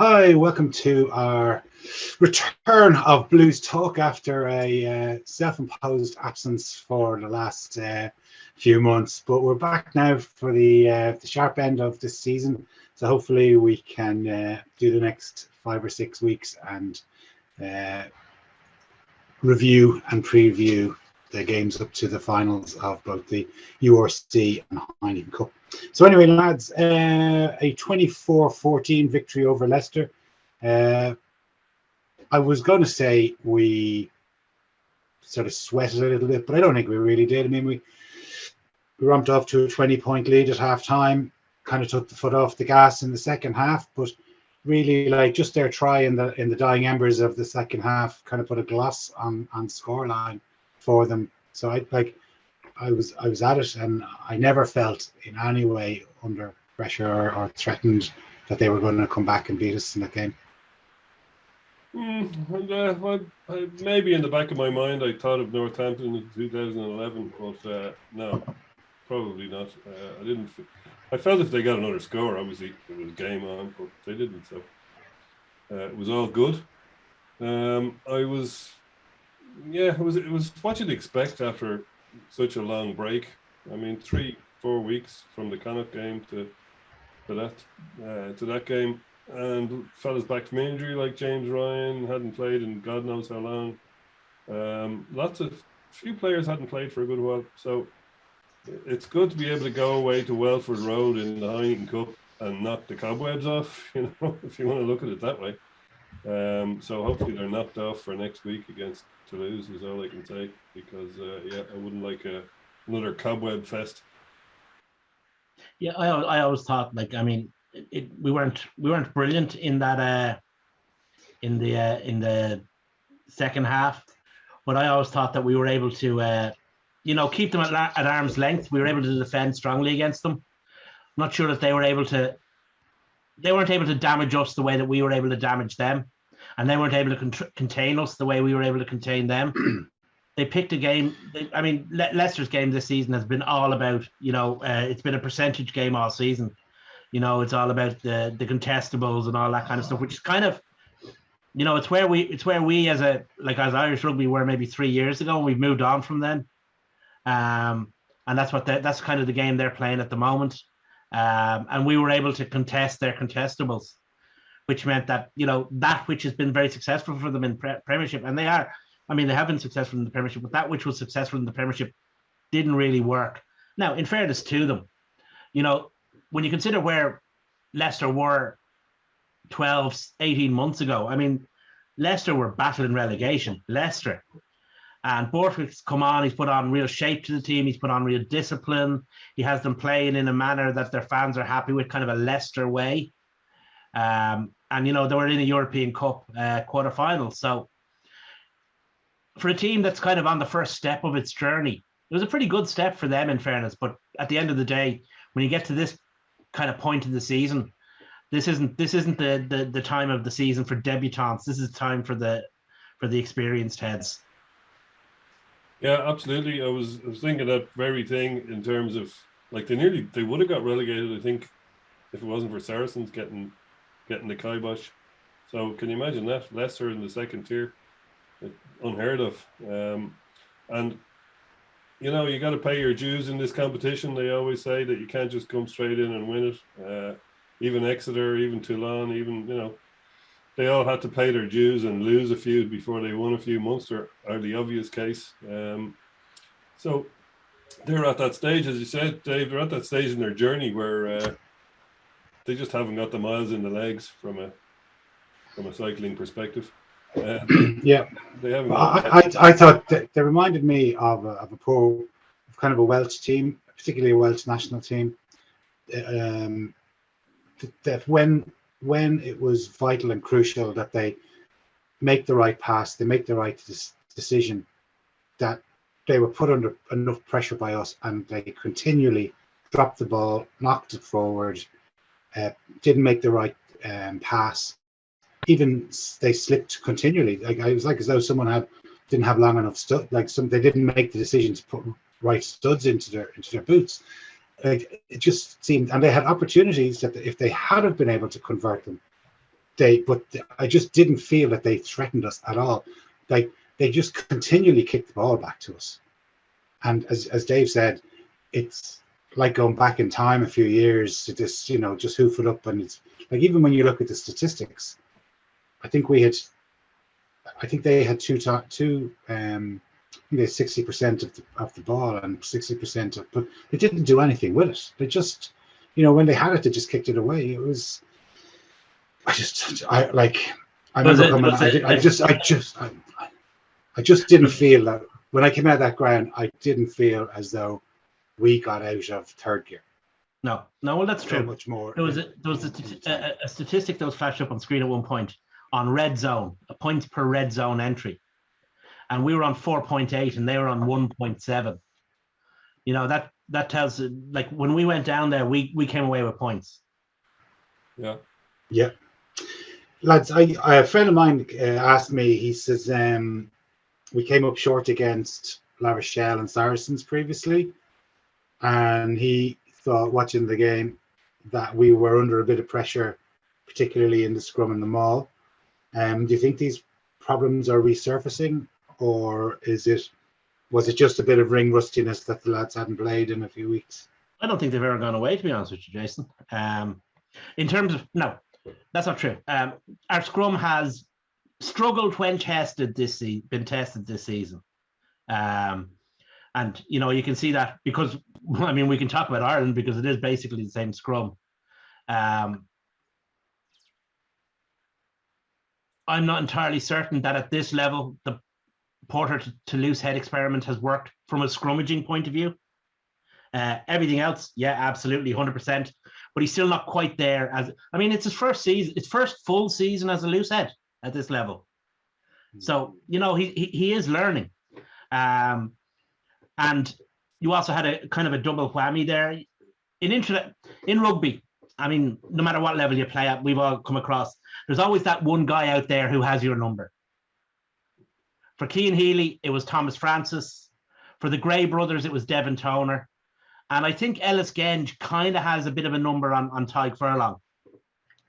Hi, welcome to our return of Blues Talk after a self-imposed absence for the last few months. But we're back now for the sharp end of this season. So hopefully we can do the next 5 or 6 weeks and review and preview the games up to the finals of both the URC and Heineken Cup. So anyway, lads, a 24-14 victory over Leicester. I was going to say we sort of sweated a little bit, but I don't think we really did. I mean, we ramped off to a 20-point lead at half-time, kind of took the foot off the gas in the second half, but really, like, just their try in the dying embers of the second half kind of put a gloss on scoreline for them. So I was at it, and I never felt in any way under pressure or threatened that they were going to come back and beat us in that game. Maybe in the back of my mind, I thought of Northampton in 2011, but no, probably not. I felt if they got another score, obviously it was game on, but they didn't. So it was all good. It was what you'd expect after such a long break. I mean, 3-4 weeks from the Connacht game to that game, and fellas back from injury like James Ryan hadn't played in God knows how long. Few players hadn't played for a good while, so it's good to be able to go away to Welford Road in the Heineken Cup and knock the cobwebs off, if you want to look at it that way. So hopefully they're knocked off for next week against Toulouse is all I can say, because I wouldn't like another cobweb fest. Yeah, I always thought, we weren't brilliant in that in the second half, but I always thought that we were able to keep them at arm's length. We were able to defend strongly against them. I'm not sure that they weren't able to damage us the way that we were able to damage them, and they weren't able to contain us the way we were able to contain them. They picked a game. Leicester's game this season has been all about, it's been a percentage game all season. It's all about the contestables and all that kind of stuff, which is kind of, it's where we as Irish rugby were maybe 3 years ago, and we've moved on from then. And that's kind of the game they're playing at the moment. And we were able to contest their contestables, which meant that, that which has been very successful for them in Premiership, and they have been successful in the Premiership, but that which was successful in the Premiership didn't really work. Now, in fairness to them, when you consider where Leicester were 12, 18 months ago, Leicester were battling relegation. Leicester. And Borthwick's come on, he's put on real shape to the team, he's put on real discipline, he has them playing in a manner that their fans are happy with, kind of a Leicester way. And they were in a European Cup quarter-final. So for a team that's kind of on the first step of its journey, it was a pretty good step for them, in fairness. But at the end of the day, when you get to this kind of point in the season, this isn't the time of the season for debutants. This is time for the experienced heads. Yeah, absolutely. I was thinking that very thing in terms of, like, they would have got relegated, I think, if it wasn't for Saracens getting the kibosh. So can you imagine that? Leicester in the second tier, unheard of. And you got to pay your dues in this competition. They always say that you can't just come straight in and win it. Even Exeter, even Toulon, they all had to pay their dues and lose a few before they won a few. Munster are the obvious case. So they're at that stage, as you said, Dave, they're at that stage in their journey where they just haven't got the miles in the legs from a cycling perspective. Yeah. They haven't I thought they reminded me of kind of a Welsh team, particularly a Welsh national team, that when it was vital and crucial that they make the right pass, they make the right decision, that they were put under enough pressure by us and they continually dropped the ball, knocked it forward, didn't make the right pass. Even they slipped continually. It was like as though someone didn't have long enough stud. They didn't make the decision to put right studs into their boots. It just seemed, and they had opportunities that if they had have been able to convert them, I just didn't feel that they threatened us at all. Like they just continually kicked the ball back to us. And as Dave said, it's like going back in time a few years to just, just hoof it up. And it's like, even when you look at the statistics, I think they had I think they had 60% of the ball and 60% of, but they didn't do anything with it. They just, when they had it, they just kicked it away. It was, I just didn't feel that when I came out of that ground, I didn't feel as though we got out of third gear. No, well, that's true. So much more. There was a statistic that was flashed up on screen at one point on red zone, points per red zone entry, and we were on 4.8 and they were on 1.7. That tells, like, when we went down there, we came away with points. Yeah. Lads, a friend of mine asked me, he says, we came up short against La Rochelle and Saracens previously, and he thought, watching the game, that we were under a bit of pressure, particularly in the scrum and the maul. Do you think these problems are resurfacing, or was it just a bit of ring rustiness that the lads hadn't played in a few weeks? I don't think they've ever gone away, to be honest with you, Jason. In terms of, no, that's not true. Our scrum has struggled when been tested this season. And, you can see that because, we can talk about Ireland because it is basically the same scrum. I'm not entirely certain that at this level, the Porter to loose head experiment has worked from a scrummaging point of view. Everything else, yeah, absolutely, 100%. But he's still not quite there. It's his first season, his first full season as a loose head at this level. So, he is learning. And you also had a kind of a double whammy there. In rugby, no matter what level you play at, we've all come across, there's always that one guy out there who has your number. For Cian Healy, it was Thomas Francis. For the Gray brothers, it was Devin Toner. And I think Ellis Genge kind of has a bit of a number on Tyke Furlong.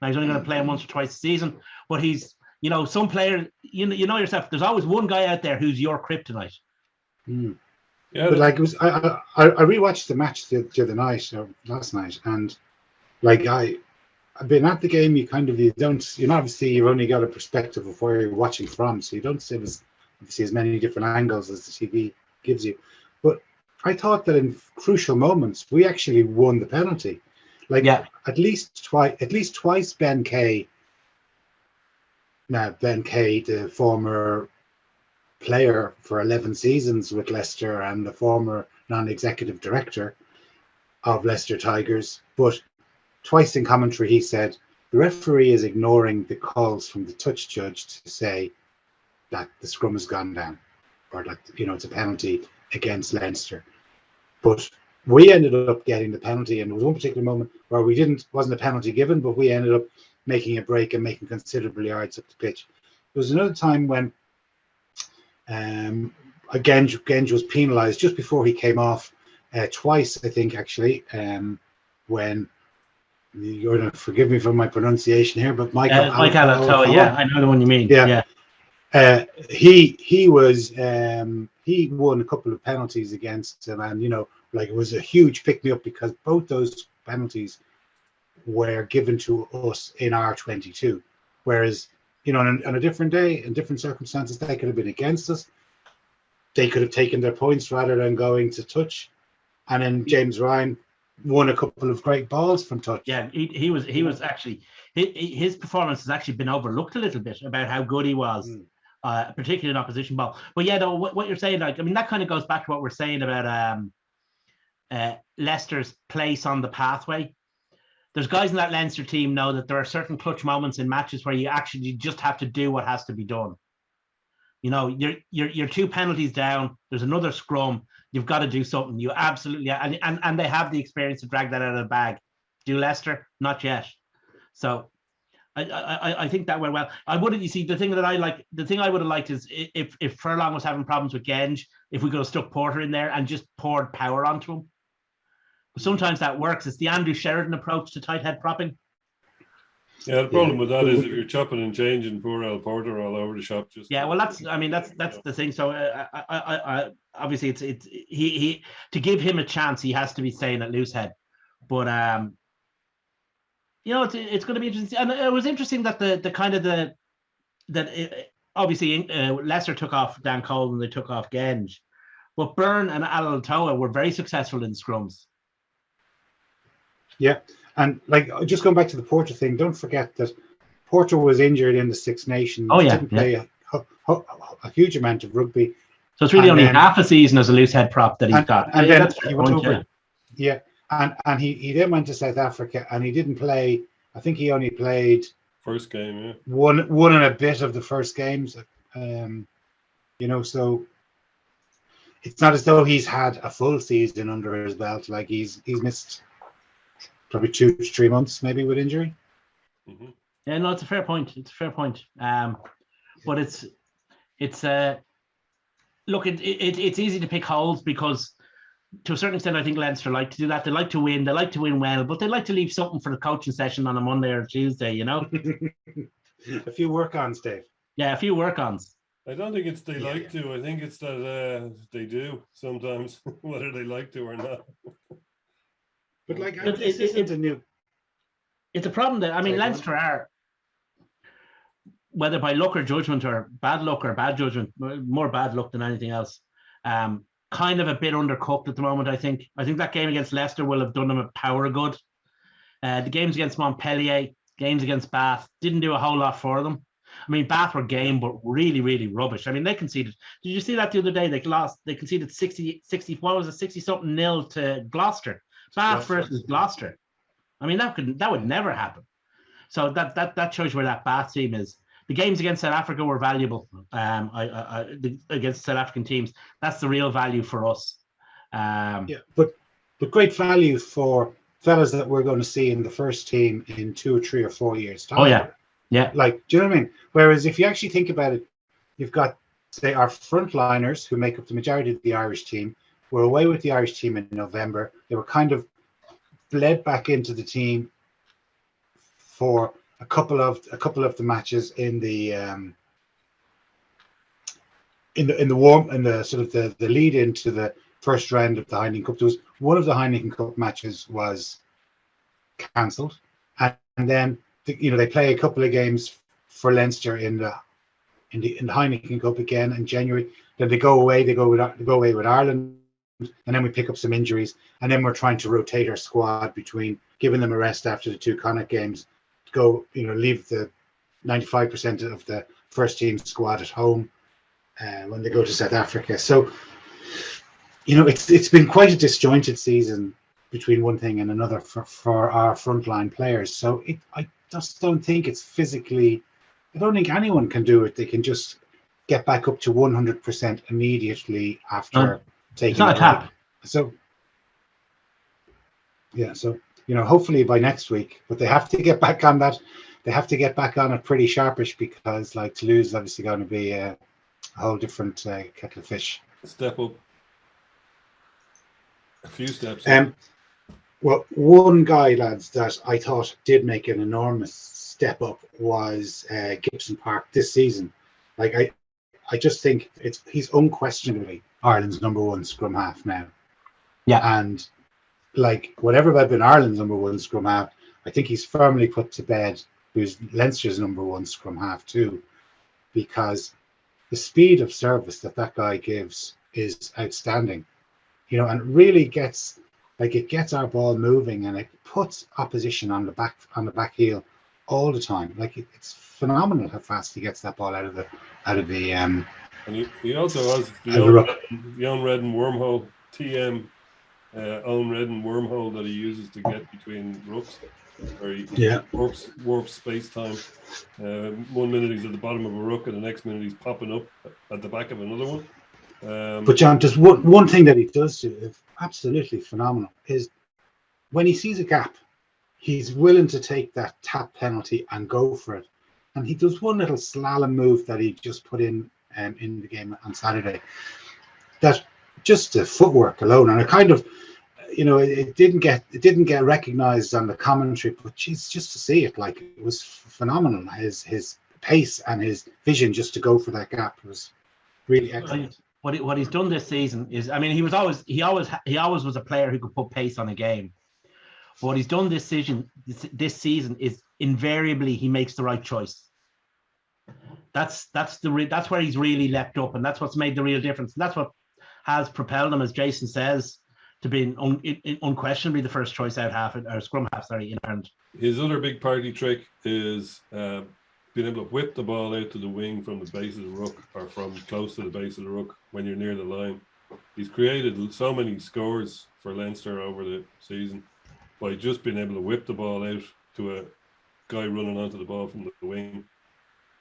Now, he's only going to play him once or twice a season, but he's, some player, you know yourself, there's always one guy out there who's your kryptonite. Mm. Yeah, but it was, I rewatched the match the other night, or last night, and I've been at the game. You've only got a perspective of where you're watching from, so you don't see as many different angles as the TV gives you. But I thought that in crucial moments we actually won the penalty. At least twice Ben Kay, the former player for 11 seasons with Leicester and the former non-executive director of Leicester Tigers, but twice in commentary he said the referee is ignoring the calls from the touch judge to say that the scrum has gone down, or that it's a penalty against Leinster. But we ended up getting the penalty, and there was one particular moment where wasn't a penalty given, but we ended up making a break and making considerable yards up the pitch. There was another time when Genge was penalised just before he came off, twice, I think, actually, when, you're going to forgive me for my pronunciation here, but Michael Alatoa, yeah, I know the one you mean. Yeah. He won a couple of penalties against him, and it was a huge pick me up because both those penalties were given to us in R22, whereas on a different day, in different circumstances, they could have been against us. They could have taken their points rather than going to touch, and then James Ryan won a couple of great balls from touch. Yeah, he was actually, his performance has actually been overlooked a little bit about how good he was. Particularly in opposition ball. But yeah, though, what you're saying, that kind of goes back to what we're saying about Leicester's place on the pathway. There's guys in that Leinster team know that there are certain clutch moments in matches where you just have to do what has to be done. You're 2 penalties down. There's another scrum. You've got to do something. You absolutely, and they have the experience to drag that out of the bag. Do Leicester? Not yet. So I think that went well. The thing I would have liked is if Furlong was having problems with Genge, if we could have stuck Porter in there and just poured power onto him. But sometimes that works. It's the Andrew Sheridan approach to tight head propping. Yeah, the problem with that is if you're chopping and changing poor El Porter all over the shop, just Yeah, well, that's the thing. So I obviously it's he to give him a chance, he has to be staying at loose head. But it's going to be interesting, and it was interesting that the kind of obviously Leicester took off Dan Cole and they took off Genge, but Byrne and Alatoa were very successful in scrums. Yeah, and like just going back to the Porter thing, don't forget that Porter was injured in the Six Nations. Oh, yeah, didn't play a huge amount of rugby. So it's really And only then- half a season as a loose head prop that he's got. And Yeah, then that's he fair went point, over. Yeah, and he then went to South Africa and he didn't play. I think he only played first game, yeah. one and a bit of the first games. So it's not as though he's had a full season under his belt. Like he's missed probably 2 to 3 months maybe with injury. Mm-hmm. Yeah, no, it's a fair point. It's a fair point. But it's look, it's easy to pick holes because to a certain extent, I think Leinster like to do that. They like to win. They like to win well, but they like to leave something for the coaching session on a Monday or Tuesday. A few work-ons, Dave. Yeah, a few work-ons. I don't think it's they like to. I think it's that they do sometimes, whether they like to or not. But like, It's a problem that Leinster are, whether by luck or judgment or bad judgment, more bad luck than anything else. Kind of a bit undercooked at the moment. I think that game against Leicester will have done them a power good. The games against Montpellier, games against Bath didn't do a whole lot for them. I mean, Bath were game, but really, really rubbish. I mean, they conceded. Did you see that the other day? They conceded 60 something nil to Gloucester. Bath versus Gloucester. I mean, that would never happen. So that shows where that Bath team is. The games against South Africa were valuable. Against South African teams, that's the real value for us. But great value for fellas that we're going to see in the first team in 2 or 3 or 4 years' time. Oh yeah. Like, do you know what I mean? Whereas if you actually think about it, you've got, say, our frontliners who make up the majority of the Irish team. We're away with the Irish team in November. They were kind of bled back into the team for a couple of the matches in the lead into the first round of the Heineken Cup. There was one of the Heineken Cup matches was cancelled, and then they play a couple of games for Leinster in the Heineken Cup again in January. Then they go away. They go away with Ireland, and then we pick up some injuries, and then we're trying to rotate our squad between giving them a rest after the 2 Connacht games. Go, leave the 95% of the first team squad at home when they go to South Africa. So, it's been quite a disjointed season between one thing and another for our frontline players. So I just don't think it's physically. I don't think anyone can do it. They can just get back up to 100% immediately after taking. It's not a tap. So, yeah. So. Hopefully by next week, but they have to get back on that. They have to get back on it pretty sharpish because, Toulouse is obviously going to be a whole different kettle of fish. Step up. A few steps. Well, one guy, lads, that I thought did make an enormous step up was Gibson Park this season. I just think he's unquestionably Ireland's #1 scrum half now. Yeah, and. Whatever about being Ireland's #1 scrum half, I think he's firmly put to bed who's Leinster's #1 scrum half too, because the speed of service that guy gives is outstanding, and it really gets our ball moving and it puts opposition on the back heel all the time. It's phenomenal how fast he gets that ball out of the. And he also has the Owen Redden wormhole TM. Owen Redden wormhole that he uses to get between rucks, or he warps space time. 1 minute he's at the bottom of a ruck, and the next minute he's popping up at the back of another one. But John, just one thing that he does do is absolutely phenomenal is when he sees a gap, he's willing to take that tap penalty and go for it. And he does one little slalom move that he just put in the game on Saturday. That just the footwork alone, and it didn't get recognized on the commentary, but geez, just to see it, like, it was phenomenal. His pace and his vision just to go for that gap was really excellent. What he's done this season is, I mean, he always was a player who could put pace on a game. But what he's done this season is invariably he makes the right choice. That's where he's really leapt up, and that's what's made the real difference. And that's what has propelled him, as Jason says, to being unquestionably the first choice scrum half. In Ireland. His other big party trick is being able to whip the ball out to the wing from the base of the ruck, or from close to the base of the ruck when you're near the line. He's created so many scores for Leinster over the season by just being able to whip the ball out to a guy running onto the ball from the wing.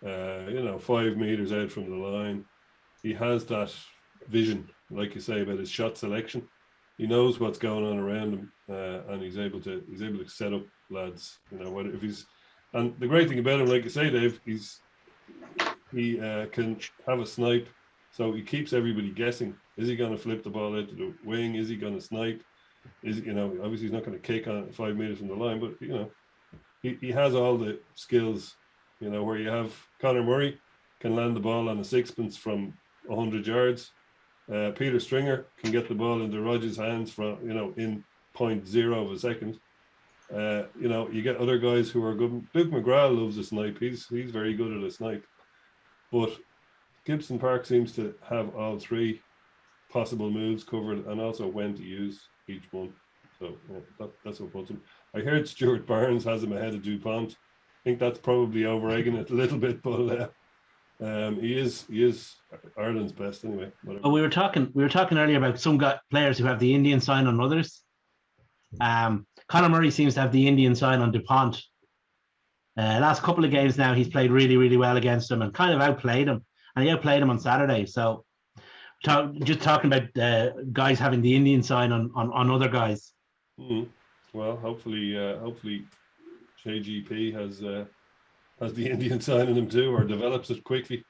5 meters out from the line. He has that vision, like you say, about his shot selection. He knows what's going on around him, and he's able to set up lads. And the great thing about him, like you say, Dave, he can have a snipe, so he keeps everybody guessing. Is he going to flip the ball out to the wing? Is he going to snipe? Obviously he's not going to kick on it 5 meters from the line, but he has all the skills. Where you have Conor Murray can land the ball on a sixpence from 100 yards. Peter Stringer can get the ball into Rodgers' hands from in 0.0 of a second. You get other guys who are good. Luke McGrath loves a snipe. He's very good at a snipe. But Gibson Park seems to have all three possible moves covered, and also when to use each one. So that's what puts him. I heard Stuart Barnes has him ahead of DuPont. I think that's probably over-egging it a little bit, but he is Ireland's best anyway. Well, we were talking earlier about some players who have the Indian sign on others. Conor Murray seems to have the Indian sign on DuPont. Last couple of games now, he's played really, really well against him and kind of outplayed him. And he outplayed him on Saturday. So just talking about guys having the Indian sign on other guys. Mm-hmm. Well, hopefully JGP has the Indian sign in him too, or develops it quickly.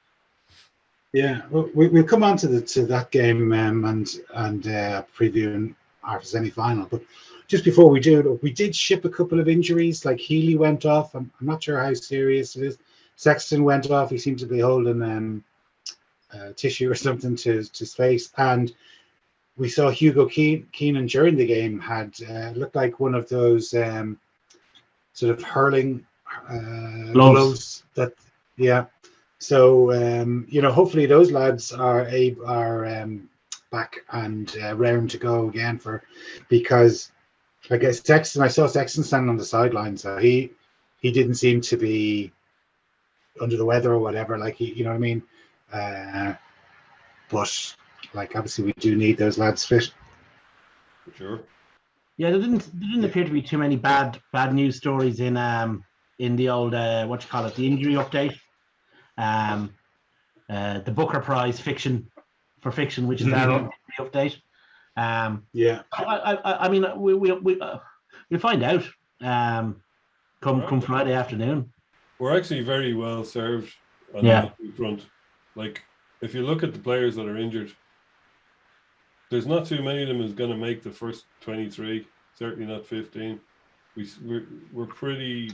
Yeah, we'll come on to that game and preview our semi-final. But just before we do, we did ship a couple of injuries. Like Healy went off. I'm not sure how serious it is. Sexton went off. He seemed to be holding tissue or something to his face. And we saw Hugo Keenan during the game had looked like one of those sort of hurling gloves. So hopefully those lads are back and round to go again because I guess I saw Sexton standing on the sideline, so he didn't seem to be under the weather or whatever. Like you know what I mean. But like obviously we do need those lads fit. For sure. Yeah, there didn't appear to be too many bad news stories in the old the injury update. The Booker Prize fiction, which is our update. Yeah. I mean we'll find out come Friday afternoon. We're actually very well served on the front. Like if you look at the players that are injured, there's not too many of them who's going to make the first 23. Certainly not 15. We're pretty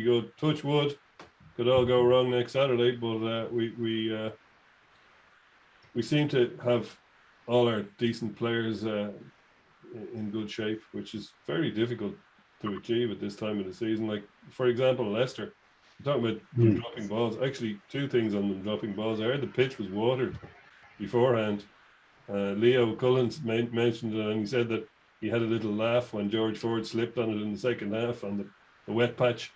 good. Touch wood, could all go wrong next Saturday, but we seem to have all our decent players in good shape, which is very difficult to achieve at this time of the season. Like for example, Leicester. We're talking about them dropping balls. Actually, two things on them dropping balls. I heard the pitch was watered beforehand. Leo Cullins mentioned it, and he said that he had a little laugh when George Ford slipped on it in the second half on the wet patch.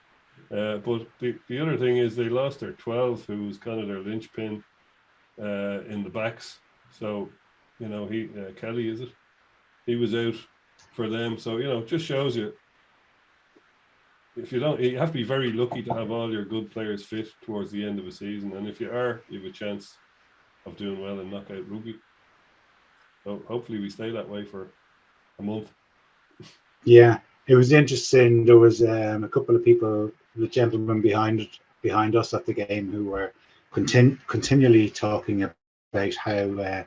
But the other thing is they lost their 12, who was kind of their linchpin in the backs. So, Kelly, is it? He was out for them. So, just shows you, you have to be very lucky to have all your good players fit towards the end of a season. And if you are, you have a chance of doing well in knockout rugby. So hopefully we stay that way for a month. Yeah, it was interesting. There was a couple of people, the gentlemen behind us at the game, who were continually talking about how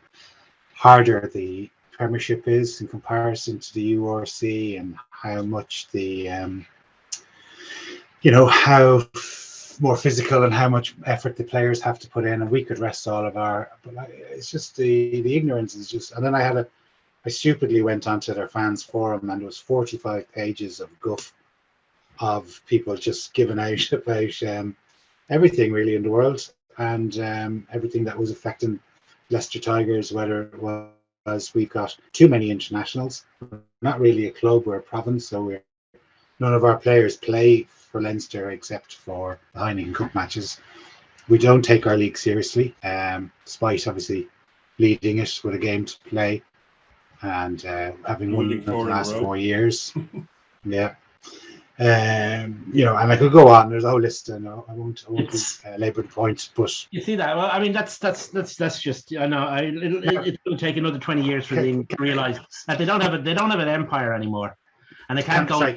harder the Premiership is in comparison to the URC, and how much the how more physical and how much effort the players have to put in, and we could rest all of our. But it's just the ignorance is just. And then I stupidly went onto their fans forum, and there was 45 pages of guff of people just giving out about everything really in the world, and everything that was affecting Leicester Tigers, whether it was we've got too many internationals. We're not really a club, we're a province, so none of our players play for Leinster except for the Heineken Cup matches. We don't take our league seriously, despite obviously leading it with a game to play and having won it the last 4 years. Yeah. And I could go on. There's a whole list, and I won't labour the point. But you see that? Well, I mean, that's just. I know. It's going to take another 20 years for them to realise that they don't have an empire anymore, and they can't go. Sorry,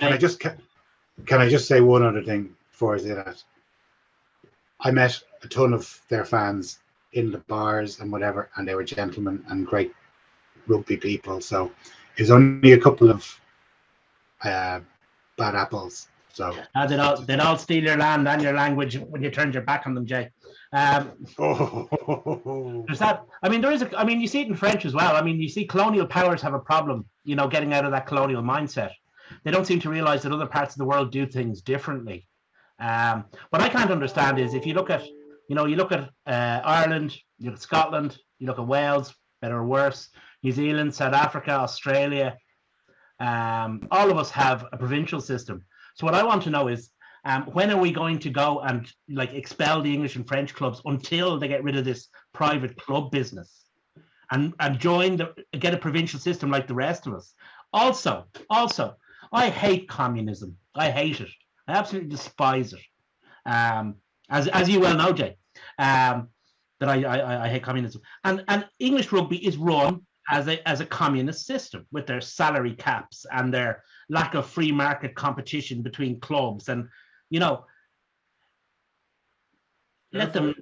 can I just say one other thing before I say that? I met a ton of their fans in the bars and whatever, and they were gentlemen and great rugby people. So there's only a couple of bad apples. So they'd all steal your land and your language when you turned your back on them, Jay. There's that. I mean, you see it in French as well. I mean, you see colonial powers have a problem, getting out of that colonial mindset. They don't seem to realize that other parts of the world do things differently. What I can't understand is if you look at, Ireland, you look at Scotland, you look at Wales, better or worse, New Zealand, South Africa, Australia. All of us have a provincial system. So what I want to know is, when are we going to go and expel the English and French clubs until they get rid of this private club business and get a provincial system like the rest of us? Also, I hate communism. I hate it. I absolutely despise it. As you well know, Jay, that I hate communism. And English rugby is run as a communist system with their salary caps and their lack of free market competition between clubs, and let them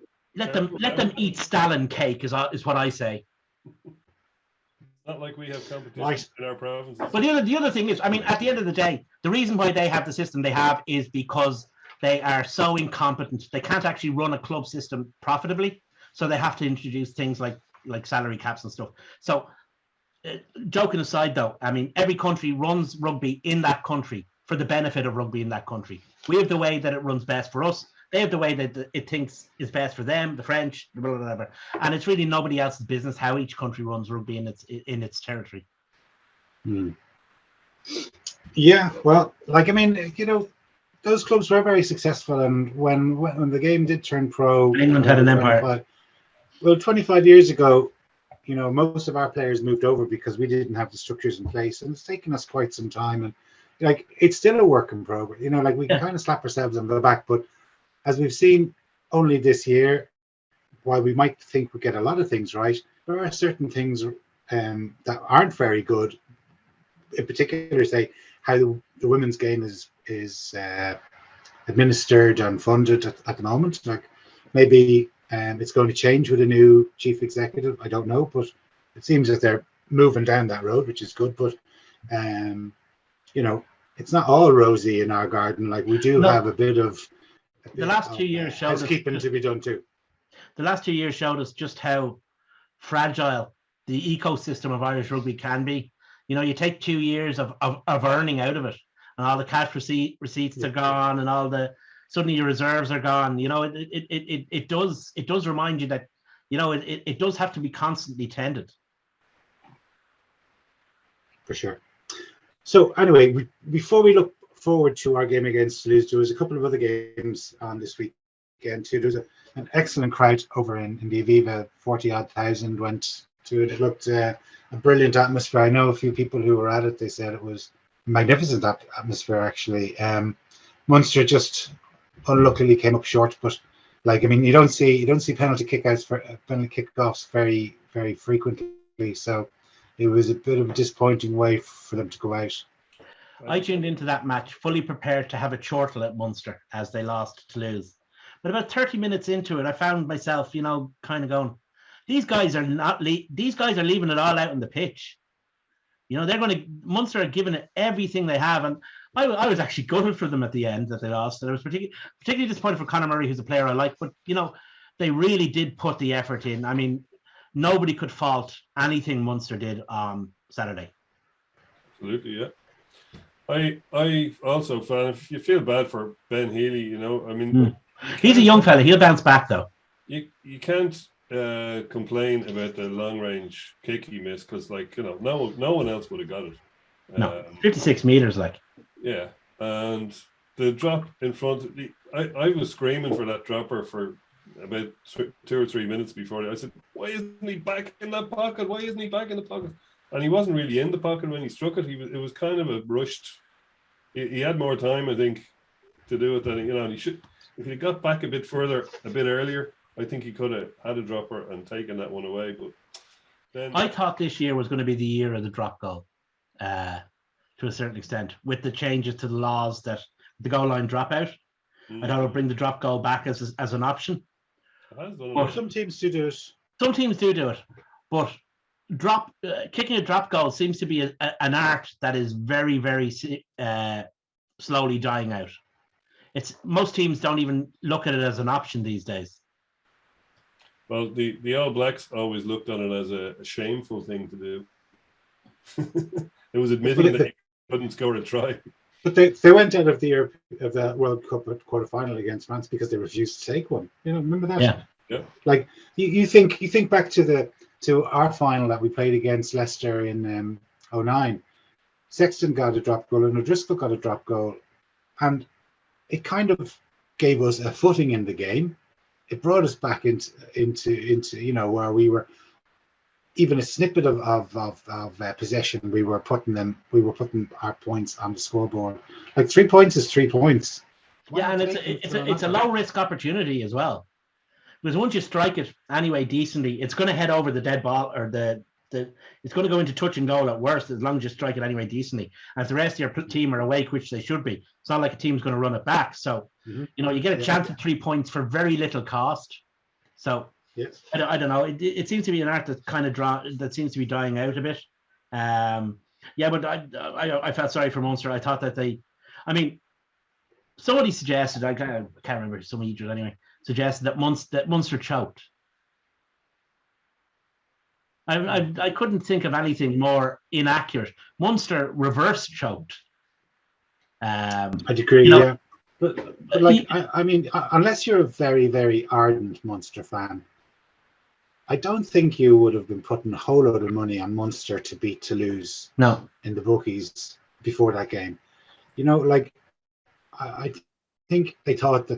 eat Stalin cake is what I say. Not like we have competition in our provinces. But the other thing is, I mean, at the end of the day, the reason why they have the system they have is because they are so incompetent. They can't actually run a club system profitably, so they have to introduce things like salary caps and stuff. So, joking aside, though, I mean, every country runs rugby in that country for the benefit of rugby in that country. We have the way that it runs best for us. They have the way that it thinks is best for them, the French, whatever. And it's really nobody else's business how each country runs rugby in its territory. Yeah, well, those clubs were very successful, and when the game did turn pro, England had an empire. 25 years ago, most of our players moved over because we didn't have the structures in place, and it's taken us quite some time. And it's still a work in progress. We can kind of slap ourselves on the back, but as we've seen only this year, while we might think we get a lot of things right, there are certain things that aren't very good. In particular, say how the women's game is administered and funded at the moment. Maybe it's going to change with a new chief executive. I don't know, but it seems that they're moving down that road, which is good. But it's not all rosy in our garden. We do have a bit of. The last 2 years showed housekeeping to be done too. The last 2 years showed us just how fragile the ecosystem of Irish rugby can be. You take 2 years of earning out of it, and all the cash receipts are gone, and suddenly your reserves are gone. It does remind you that it does have to be constantly tended. For sure. So anyway, before we look forward to our game against Toulouse, there was a couple of other games on this weekend too. There's an excellent crowd over in the Aviva. 40,000 odd went to it. It looked a brilliant atmosphere. I know a few people who were at it. They said it was a magnificent atmosphere actually. Munster just unluckily came up short, but you don't see penalty kickoffs very, very frequently. So it was a bit of a disappointing way for them to go out. I tuned into that match fully prepared to have a chortle at Munster as they lost to Toulouse. But about 30 minutes into it, I found myself, kind of going, these guys are leaving it all out on the pitch. You know, Munster are giving it everything they have, and I was actually gutted for them at the end that they lost. And I was particularly disappointed for Conor Murray, who's a player I like, but you know, they really did put the effort in. I mean, nobody could fault anything Munster did on Saturday. Absolutely, yeah. I also found, if you feel bad for Ben Healy, you know, I mean, he's a young fella. He'll bounce back though. You can't complain about the long range kick he missed, because, like, you know, no one else would have got it. No, 56 meters, like. Yeah, and the drop in front. I was screaming for that dropper for about 2 or 3 minutes before. I said, "Why isn't he back in that pocket? Why isn't he back in the pocket?" And he wasn't really in the pocket when he struck it. It was kind of a rushed. He had more time, I think, to do it than, you know. And he should, if he got back a bit further, a bit earlier, I think he could have had a dropper and taken that one away. But then I thought this year was going to be the year of the drop goal, to a certain extent, with the changes to the laws that the goal line dropout. I thought it would bring the drop goal back as an option. It has done Well, it. some teams do it. Some teams do it, but kicking a drop goal seems to be an art that is very, very slowly dying out. Most teams don't even look at it as an option these days. Well, the All Blacks always looked on it as a shameful thing to do. It was admitting that he couldn't score a try. But they went out of the World Cup at quarterfinal against France because they refused to take one. You know, remember that? Yeah. Like you think back to our final that we played against Leicester in 2009. Sexton got a drop goal and O'Driscoll got a drop goal, and it kind of gave us a footing in the game. It brought us back into you know, where we were even a snippet of possession. We were putting our points on the scoreboard. Like 3 points is 3 points. Yeah, and it's a low risk opportunity as well, because once you strike it anyway decently, it's going to head over the dead ball, or it's going to go into touch and goal at worst, as long as you strike it anyway decently. And if the rest of your team are awake, which they should be, it's not like a team's going to run it back. So you know, you get a chance at 3 points for very little cost. So yes, I don't know. It seems to be an art that kind of that seems to be dying out a bit. Yeah, but I felt sorry for Munster. I thought that somebody suggested, I can't remember, somebody did anyway, suggested that Munster choked. I couldn't think of anything more inaccurate. Munster reverse choked. I'd agree. You know, yeah, but like I mean, unless you're a very, very ardent Munster fan, I don't think you would have been putting a whole load of money on Munster to beat Toulouse. No, in the bookies before that game. You know, like I think they thought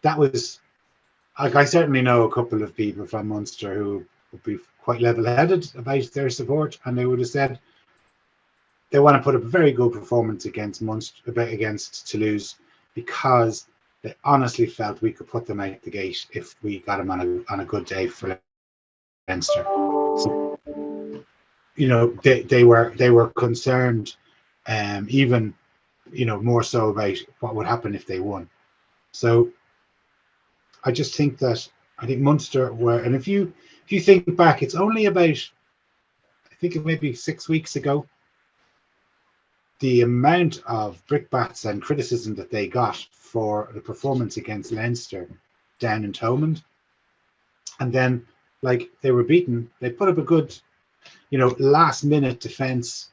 that was, like, I certainly know a couple of people from Munster who would be quite level-headed about their support, and they would have said they want to put up a very good performance against Toulouse, because they honestly felt we could put them out the gate if we got them on a good day for Leinster. So, you know, they were concerned, even, you know, more so about what would happen if they won. So I just think Munster were, and if you think back, it's only about, I think it may be 6 weeks ago, the amount of brickbats and criticism that they got for the performance against Leinster down in Thomond. And then, like, they were beaten. They put up a good, you know, last minute defense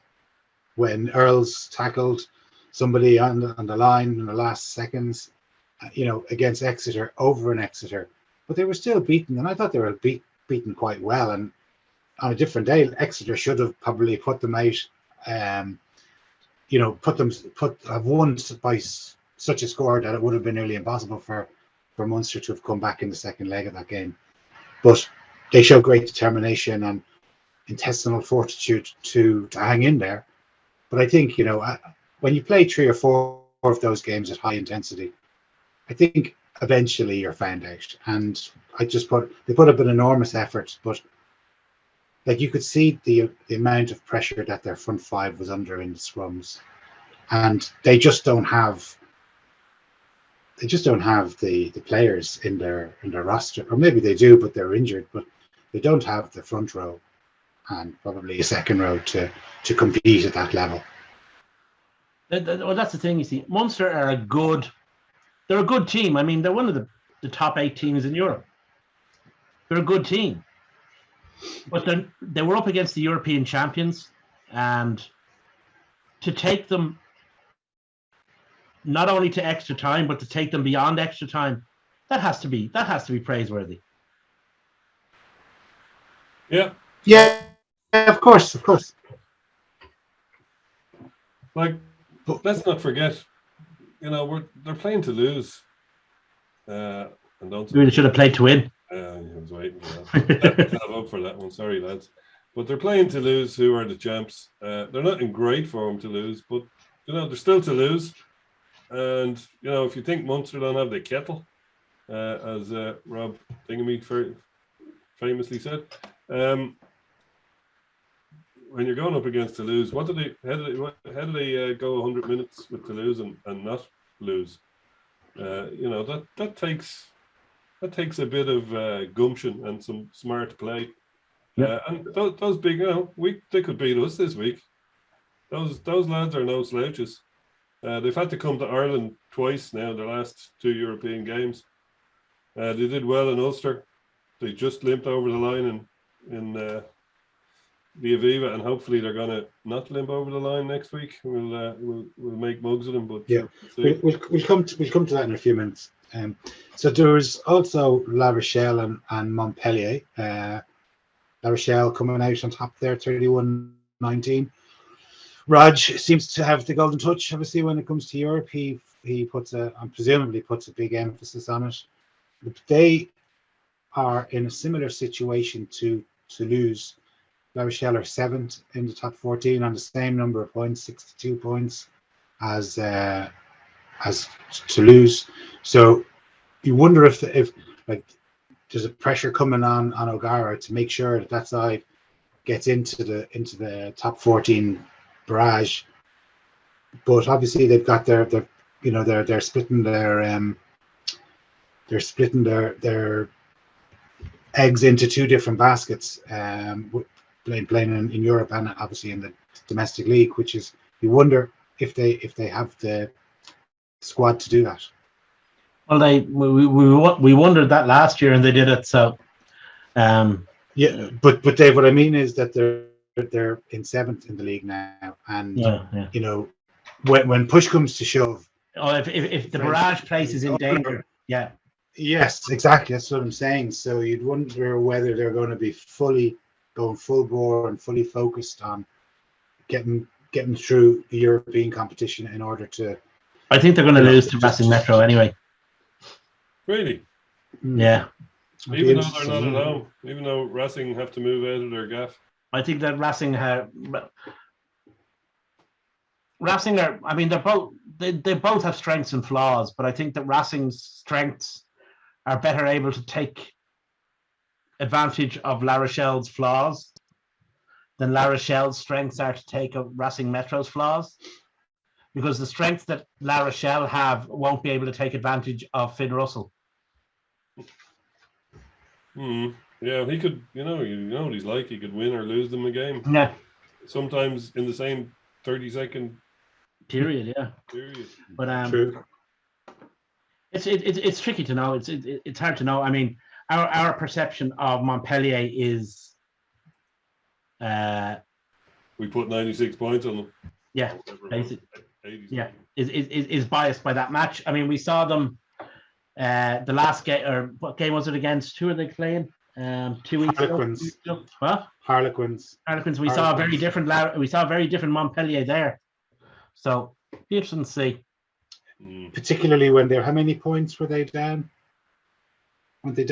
when Earls tackled somebody on the line in the last seconds, you know, against Exeter, over in Exeter. But they were still beaten, and I thought they were beaten quite well. And on a different day, Exeter should have probably put them out, you know, have won by such a score that it would have been nearly impossible for Munster to have come back in the second leg of that game. But they showed great determination and intestinal fortitude to hang in there. But I think, you know, when you play 3 or 4 of those games at high intensity, I think eventually you're found out. And they put up an enormous effort, but like, you could see the amount of pressure that their front five was under in the scrums, and they just don't have the players in their roster, or maybe they do, but they're injured. But they don't have the front row and probably a second row to compete at that level. Well, that's the thing. You see, Munster are they're a good team. I mean, they're one of the top 8 teams in Europe. They're a good team, but they were up against the European champions, and to take them not only to extra time, but to take them beyond extra time, that has to be praiseworthy. Yeah. Yeah, of course. Like, let's not forget, they're playing to lose. And don't. We should have played to win. I was waiting for that. I'm up for that one. Sorry, lads. But they're playing to lose. Who are the champs? They're not in great form to lose, but they're still to lose. And if you think Munster don't have the kettle, as Rob Thingamy famously said, when you're going up against Toulouse, how do they go 100 minutes with Toulouse and not lose? That takes a bit of gumption and some smart play. Yep. And those big, they could beat us this week. Those lads are no slouches. They've had to come to Ireland twice now, their last 2 European games. They did well in Ulster. They just limped over the line in the Aviva, and hopefully they're going to not limp over the line next week. We'll make mugs of them. But yeah, we'll come to that in a few minutes. So there was also La Rochelle and Montpellier. La Rochelle coming out on top there, 31-19. Raj seems to have the golden touch. Obviously, when it comes to Europe, he presumably puts a big emphasis on it. But they are in a similar situation to Toulouse. La Rochelle are 7th in the top 14 on the same number of points, 62 points, as Toulouse. So you wonder if there's a pressure coming on O'Gara to make sure that side gets into the top 14 barrage. But obviously they've got they're splitting their eggs into 2 different baskets, playing in Europe and obviously in the domestic league, which is, you wonder if they have the squad to do that. Well, we wondered that last year, and they did it. So, yeah, but Dave, what I mean is that they're in 7th in the league now, and when push comes to shove, if the barrage place is in danger, yeah. Yes, exactly. That's what I'm saying. So you'd wonder whether they're going to be going full bore and fully focused on getting through the European competition in order to. I think they're going to lose to Racing Metro anyway. Really? Yeah. Even though they're not at home, even though Racing have to move out of their gaff. I think that Racing are. I mean, they both have strengths and flaws, but I think that Racing's strengths are better able to take advantage of La Rochelle's flaws than La Rochelle's strengths are to take of Racing Metro's flaws, because the strengths that La Rochelle have won't be able to take advantage of Finn Russell. Yeah, he could. You know what he's like. He could win or lose them a game. Yeah. Sometimes in the same 30-second period. Yeah. Period. But True. It's tricky to know. It's hard to know. I mean, our perception of Montpellier is. We put 96 points on them. Yeah, basically. Yeah, is biased by that match. I mean, we saw them. The last game, or what game was it against? Who are they playing? 2 weeks Harlequins. ago. What? Harlequins. We saw a very different. We saw a very different Montpellier there. So be interesting to see. Particularly when they're, how many points were they down? Weren't they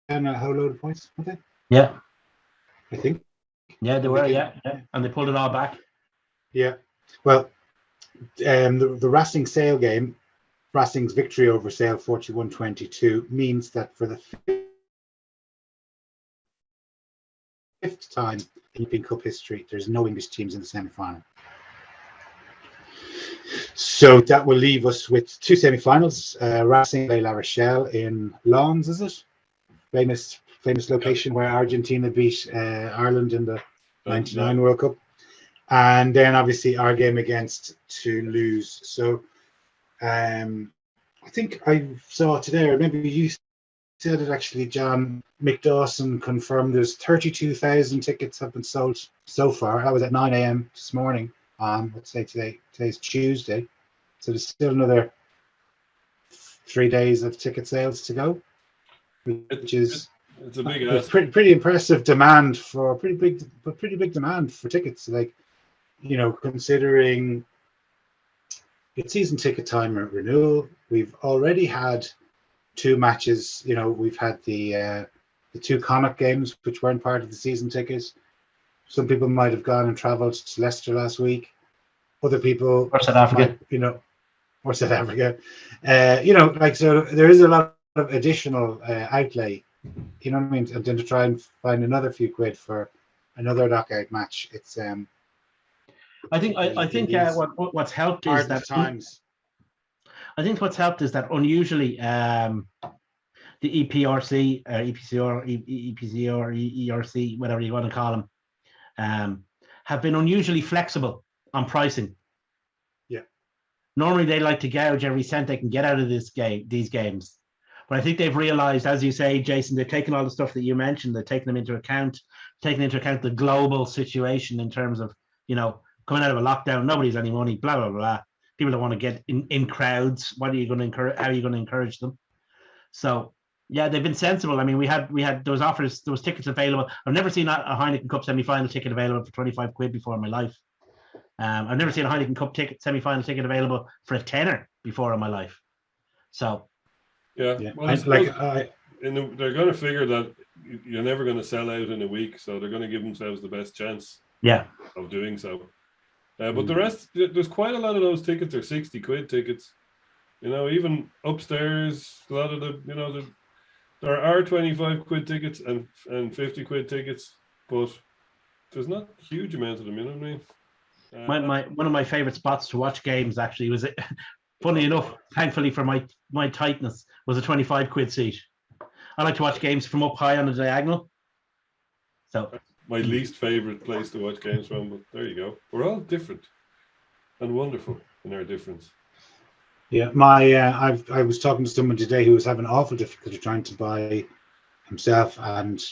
down a whole load of points? Were they? Yeah. I think. Yeah, they were. Yeah, and they pulled it all back. Yeah. Well, the Racing Sale game, Racing's victory over Sale 41-22 means that for the 5th time in European Cup history, there's no English teams in the semi-final. So that will leave us with 2 semi-finals. Racing play La Rochelle in Lens, is it? Famous famous location where Argentina beat Ireland in the '99 Yeah. World Cup. And then obviously our game against Toulouse. So I think I saw today, or maybe you said it actually, John McDawson confirmed there's 32,000 tickets have been sold so far. That was at 9 a.m. this morning. Let's say today's Tuesday. So there's still another 3 days of ticket sales to go, which is It's a big ask. pretty impressive demand for pretty big demand for tickets. Like, considering it's season ticket time renewal, we've already had 2 matches. We've had the 2 Connacht games, which weren't part of the season tickets. Some people might have gone and travelled to Leicester last week. Other people, Or South Africa. or South Africa. So there is a lot of additional outlay. You know what I mean? And then to try and find another few quid for another knockout match, it's I think what's helped is hard that times. I think what's helped is that unusually the EPRC, ERC, whatever you want to call them, have been unusually flexible on pricing. Yeah. Normally they like to gouge every cent they can get out of these games. But I think they've realized, as you say, Jason, they've taken all the stuff that you mentioned, they're taking them into account, the global situation in terms of, coming out of a lockdown, nobody's any money, blah, blah, blah. People don't want to get in crowds. What are you going to encourage? How are you going to encourage them? So, yeah, they've been sensible. I mean, we had those offers, those tickets available. I've never seen a Heineken Cup semi-final ticket available for 25 quid before in my life. I've never seen a Heineken Cup semi-final ticket available for a tenner before in my life. So, yeah. Well, they're going to figure that you're never going to sell out in a week, so they're going to give themselves the best chance of doing so. But the rest, there's quite a lot of those tickets are 60 quid tickets. Even upstairs, a lot of there are 25 quid tickets and 50 quid tickets, but there's not a huge amount of them, you know what I mean? One of my favorite spots to watch games actually was, funny enough, thankfully for my tightness, was a 25 quid seat. I like to watch games from up high on the diagonal. So my least favorite place to watch games from, but there you go. We're all different and wonderful in our difference. Yeah, I was talking to someone today who was having awful difficulty trying to buy himself and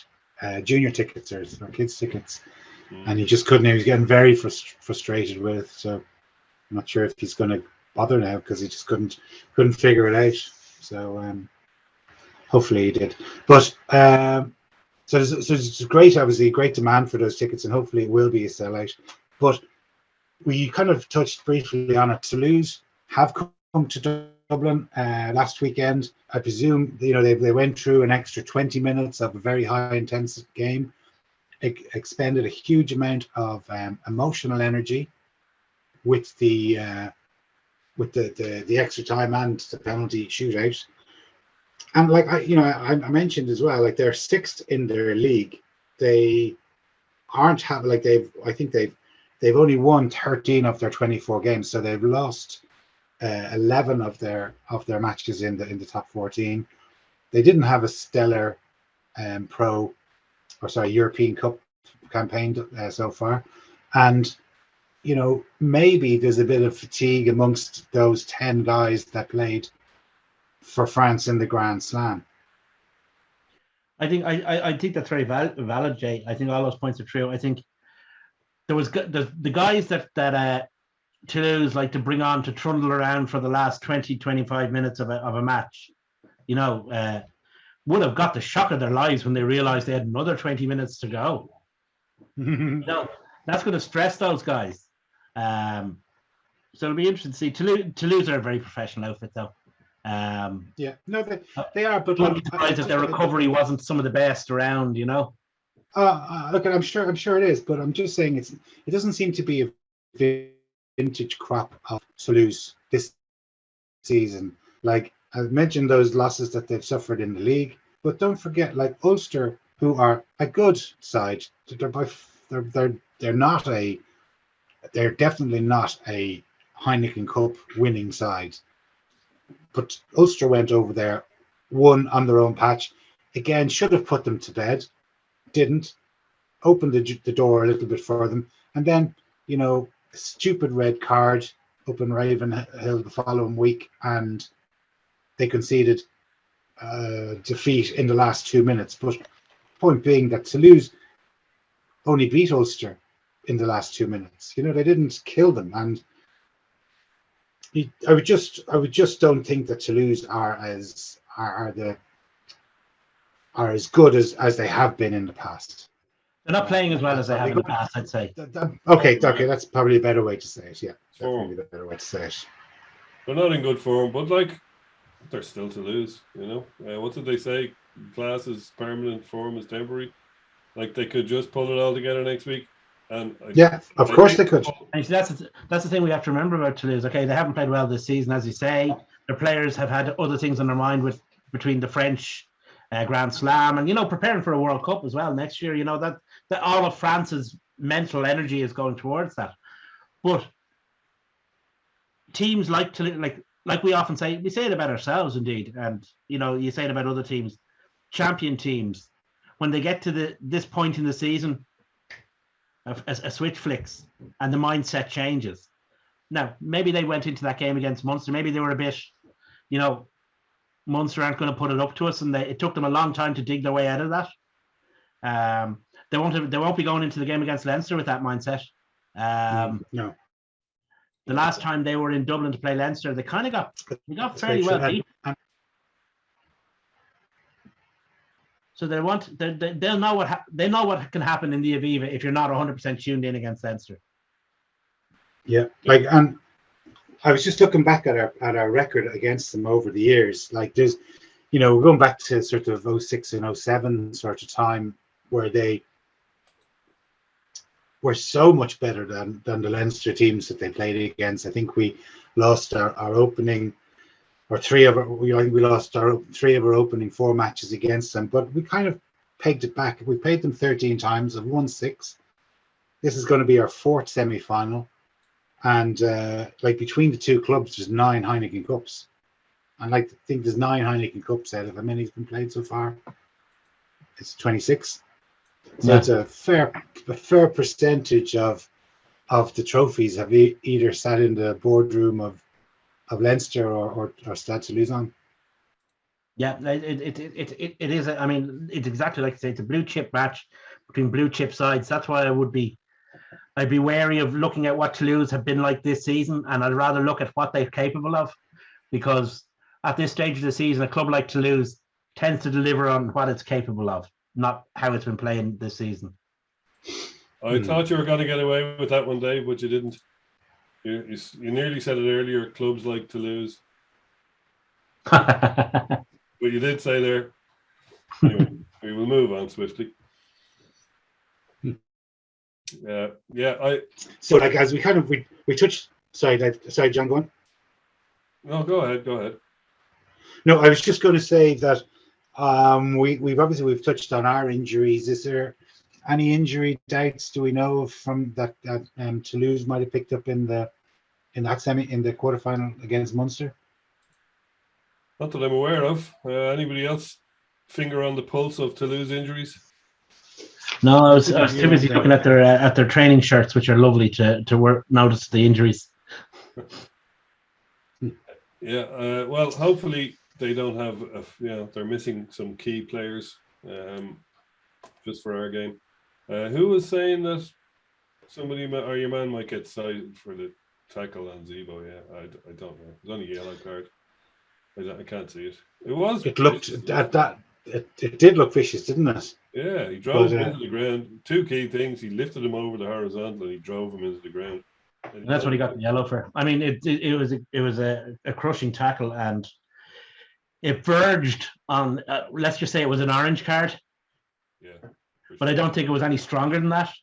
junior tickets or kids tickets, and he just couldn't. He was getting very frustrated with it. So I'm not sure if he's going to bother now because he just couldn't figure it out. So hopefully he did. But so it's great, obviously, great demand for those tickets, and hopefully it will be a sellout. But we kind of touched briefly on it. Toulouse have come to Dublin last weekend. I presume they went through an extra 20 minutes of a very high intensity game. It expended a huge amount of emotional energy with the extra time and the penalty shootout. And like I mentioned as well, like they're 6th in their league. They aren't having they've only won 13 of their 24 games, so they've lost 11 of their matches in the top 14. They didn't have a stellar European Cup campaign so far, and maybe there's a bit of fatigue amongst those 10 guys that played for France in the Grand Slam. I think that's very valid, Jay. I think all those points are true. I think there was the guys that Toulouse like to bring on to trundle around for the last 20-25 minutes of a match, would have got the shock of their lives when they realized they had another 20 minutes to go. That's going to stress those guys. So it'll be interesting to see. Toulouse are a very professional outfit, though. They are, but I'm surprised that their recovery wasn't some of the best around. Look, I'm sure it is, but I'm just saying it doesn't seem to be a vintage crop of Toulouse this season. Like I mentioned, those losses that they've suffered in the league, but don't forget, like Ulster, who are a good side, they're definitely not a Heineken Cup winning side. But Ulster went over there, won on their own patch. again, should have put them to bed, didn't, opened the door a little bit for them, and then, you know, a stupid red card up in Ravenhill the following week, and they conceded defeat in the last 2 minutes. But point being that Toulouse only beat Ulster in the last 2 minutes. You know, they didn't kill them, and I would just don't think that Toulouse are as good as they have been in the past. They're not playing as well as they have in the past, I'd say. Okay, that's probably a better way to say it. Yeah, definitely a better way to say it. They're not in good form, but like they're still Toulouse. You know, what did they say? Class is permanent, form is temporary. Like they could just pull it all together next week. And of course they could. And that's the thing we have to remember about Toulouse. Okay, they haven't played well this season, as you say. Their players have had other things on their mind between the French Grand Slam and, you know, preparing for a World Cup as well next year. You know, that all of France's mental energy is going towards that. But teams like Toulouse, like we often say, we say it about ourselves indeed, and you know, you say it about other teams, champion teams, when they get to this point in the season, a switch flicks and the mindset changes. Now, maybe they went into that game against Munster. Maybe they were a bit, you know, Munster aren't going to put it up to us, and it took them a long time to dig their way out of that. They won't be going into the game against Leinster with that mindset. No. The last time they were in Dublin to play Leinster, they got fairly well beat. So they'll know what can happen in the Aviva if you're not 100% tuned in against Leinster. Yeah, and I was just looking back at our record against them over the years. Like there's, you know, going back to sort of 06 and 07 sort of time where they were so much better than the Leinster teams that they played against. I think we lost our opening. Or we lost three of our opening 4 matches against them, but we kind of pegged it back. We played them 13 times, have won 6. This is going to be our 4th semi-final, and like between the two clubs, there's 9 Heineken Cups, and I think there's 9 Heineken Cups out of how many's been played so far. It's 26, so it's a fair percentage of the trophies have either sat in the boardroom of Leinster or Stade Toulouse. Yeah, it is. I mean, it's exactly like you say. It's a blue chip match between blue chip sides. That's why I'd be wary of looking at what Toulouse have been like this season, and I'd rather look at what they're capable of, because at this stage of the season, a club like Toulouse tends to deliver on what it's capable of, not how it's been playing this season. I thought you were going to get away with that one, Dave, but you didn't. You nearly said it earlier, clubs like Toulouse. But you did say there. Anyway, we will move on swiftly. So like as we kind of we touched. Sorry, John, go on. No, go ahead. No, I was just going to say that we've touched on our injuries. Is there any injury doubts do we know of from that Toulouse might have picked up in the quarterfinal against Munster? Not that I'm aware of. Anybody else finger on the pulse of Toulouse injuries? No, I was too busy looking at their training shirts, which are lovely to notice the injuries. Yeah, well, hopefully they don't have. They're missing some key players just for our game. Who was saying that somebody or your man might get cited for the tackle on Zebo? Yeah, I don't know. It was only a yellow card. I can't see it. It looked at that. It did look vicious, didn't it? Yeah, he drove him into the ground. 2 key things: he lifted him over the horizontal, and he drove him into the ground. And that's what he got the yellow for. I mean, it was a crushing tackle, and it verged on. Let's just say it was an orange card. Yeah. But I don't think it was any stronger than that,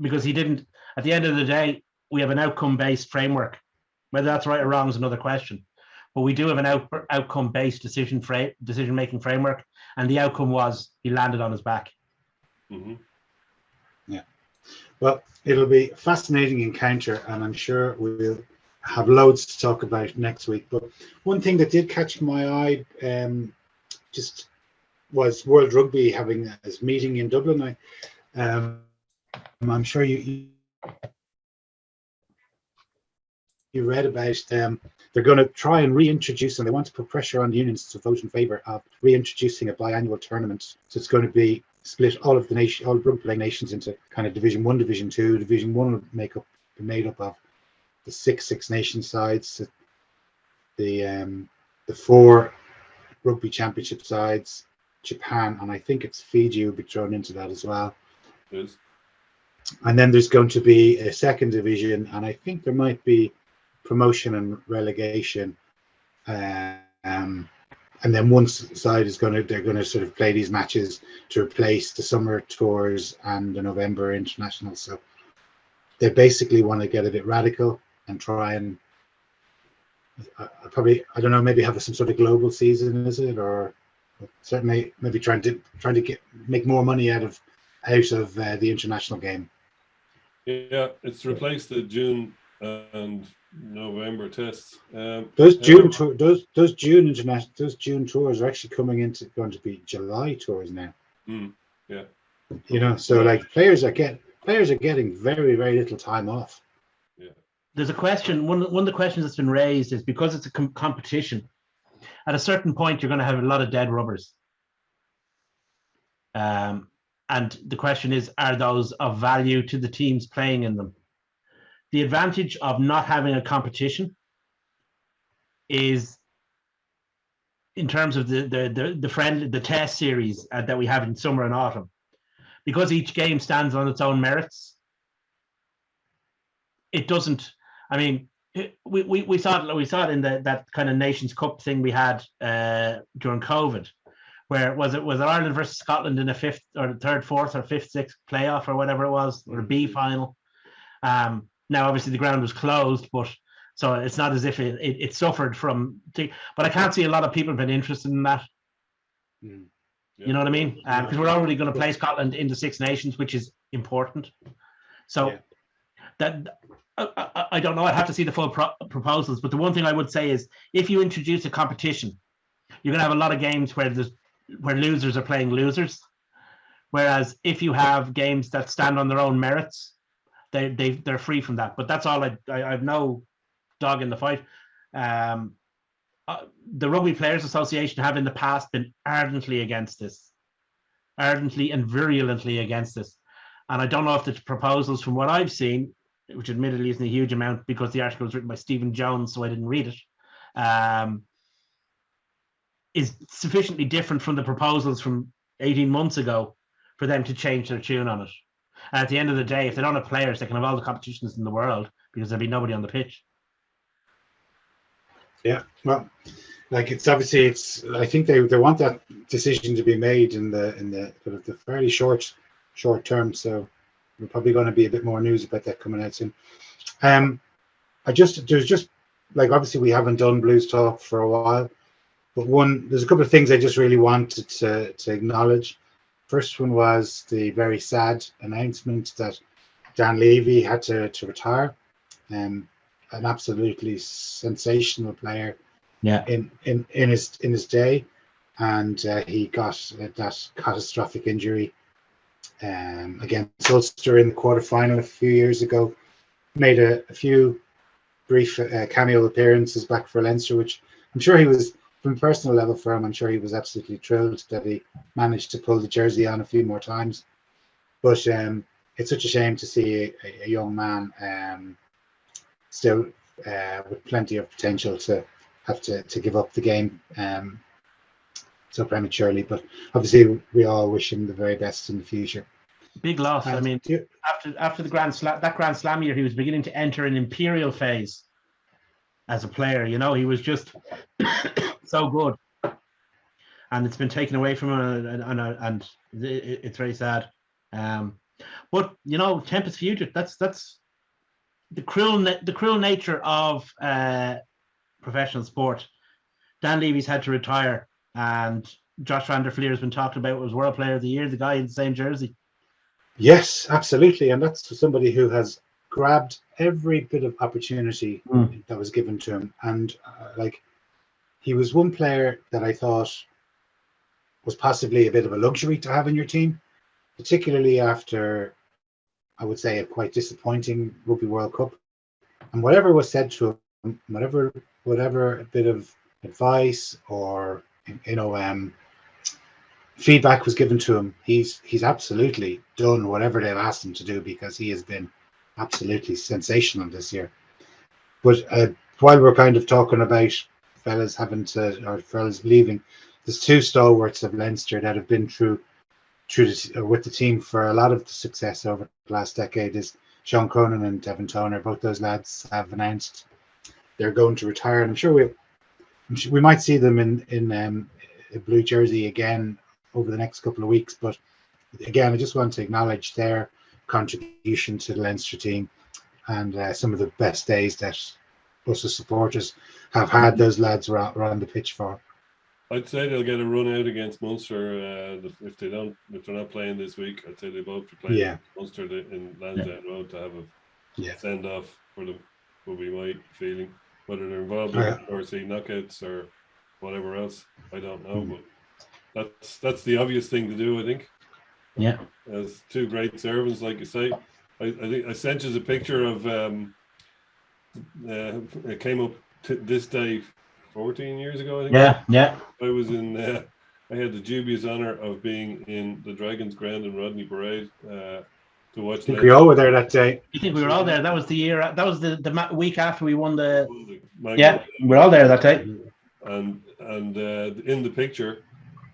because he didn't. At the end of the day, we have an outcome-based framework. Whether that's right or wrong is another question. But we do have an outcome-based decision-making framework, and the outcome was he landed on his back. Mm-hmm. Yeah. Well, it'll be a fascinating encounter, and I'm sure we'll have loads to talk about next week. But one thing that did catch my eye, just was World Rugby having his meeting in Dublin. I'm sure you read about them. They're going to try and reintroduce, and they want to put pressure on the unions to vote in favour of reintroducing a biannual tournament. So it's going to be split all of rugby playing nations into kind of Division 1, Division 2. Division 1 will be made up of the Six Nation sides, the 4 rugby championship sides, Japan, and I think it's Fiji will be thrown into that as well. Yes. And then there's going to be a second division, and I think there might be promotion and relegation. And then one side they're going to sort of play these matches to replace the summer tours and the November international. So they basically want to get a bit radical and try and I don't know, maybe have some sort of global season, is it, or certainly maybe trying to make more money out of the international game. Yeah, it's replaced the June and November tests. Those June tours are actually going to be July tours now. Yeah. So like players are getting very, very little time off. Yeah. There's a question. One of the questions that's been raised is because it's a competition. At a certain point, you're going to have a lot of dead rubbers. And the question is, are those of value to the teams playing in them? The advantage of not having a competition is in terms of the test series that we have in summer and autumn, because each game stands on its own merits. It doesn't. I mean, we saw it in that kind of Nations Cup thing we had during COVID, where was it Ireland versus Scotland in a fifth or third, fourth, or fifth, sixth playoff or whatever it was, or a B final. Now, obviously, the ground was closed, but so it's not as if it suffered from. But I can't see a lot of people have been interested in that. Yeah. You know what I mean? Because we're already going to play Scotland in the Six Nations, which is important. So that I don't know. I'd have to see the full proposals. But the one thing I would say is, if you introduce a competition, you're going to have a lot of games where losers are playing losers. Whereas if you have games that stand on their own merits, they're free from that. But that's all. I have no dog in the fight. The Rugby Players Association have in the past been ardently and virulently against this. And I don't know if the proposals, from what I've seen, which admittedly isn't a huge amount because the article was written by Stephen Jones, so I didn't read it, is sufficiently different from the proposals from 18 months ago for them to change their tune on it. And at the end of the day, if they don't have players, they can have all the competitions in the world because there'll be nobody on the pitch. Yeah, well, like it's obviously I think they want that decision to be made in the fairly short term. So we're probably going to be a bit more news about that coming out soon. There's just like, obviously we haven't done Blues Talk for a while, but there's a couple of things I just really wanted to acknowledge. First one was the very sad announcement that Dan Levy had to retire. An absolutely sensational player, in his day, and he got that catastrophic injury against Ulster in the quarterfinal a few years ago. Made a few brief cameo appearances back for Leinster, which I'm sure he was, from a personal level for him, I'm sure he was absolutely thrilled that he managed to pull the jersey on a few more times. But it's such a shame to see a young man still with plenty of potential to have to give up the game so prematurely. But obviously we all wish him the very best in the future. Big loss. I mean, after the Grand Slam year, he was beginning to enter an imperial phase as a player. He was just so good, and it's been taken away from him, and it's very sad. But Tempest Future. That's the cruel nature of professional sport. Dan Levy's had to retire, and Josh Van der Fleer has been talked about as World Player of the Year, the guy in the same jersey. Yes, absolutely, and that's somebody who has grabbed every bit of opportunity that was given to him. And he was one player that I thought was possibly a bit of a luxury to have in your team, particularly after, I would say, a quite disappointing Rugby World Cup. And whatever was said to him, whatever bit of advice or feedback was given to him, he's absolutely done whatever they've asked him to do, because he has been absolutely sensational this year. But while we're kind of talking about fellas leaving, there's two stalwarts of Leinster that have been through with the team for a lot of the success over the last decade. Is Sean Cronin and Devin Toner. Both those lads have announced they're going to retire, and I'm sure we might see them in a blue jersey again over the next couple of weeks. But again, I just want to acknowledge their contribution to the Leinster team, and some of the best days that us as supporters have had those lads around the pitch for. I'd say they'll get a run out against Munster if they're not playing this week. I'd say they both be playing against Munster in Lansdowne Road to have a send off for them. Would be my feeling. Whether they're involved in RC knockouts or whatever else, I don't know. But that's the obvious thing to do, I think. Yeah. As two great servants, like you say. I think I sent you a picture of it came up this day 14 years ago, I think. Yeah. I was in I had the dubious honor of being in the Dragons Ground in Rodney Parade to watch. I think we all were there that day. You think we were all there? That was the year. That was the week after we won the. Yeah, we're all there that day. And in the picture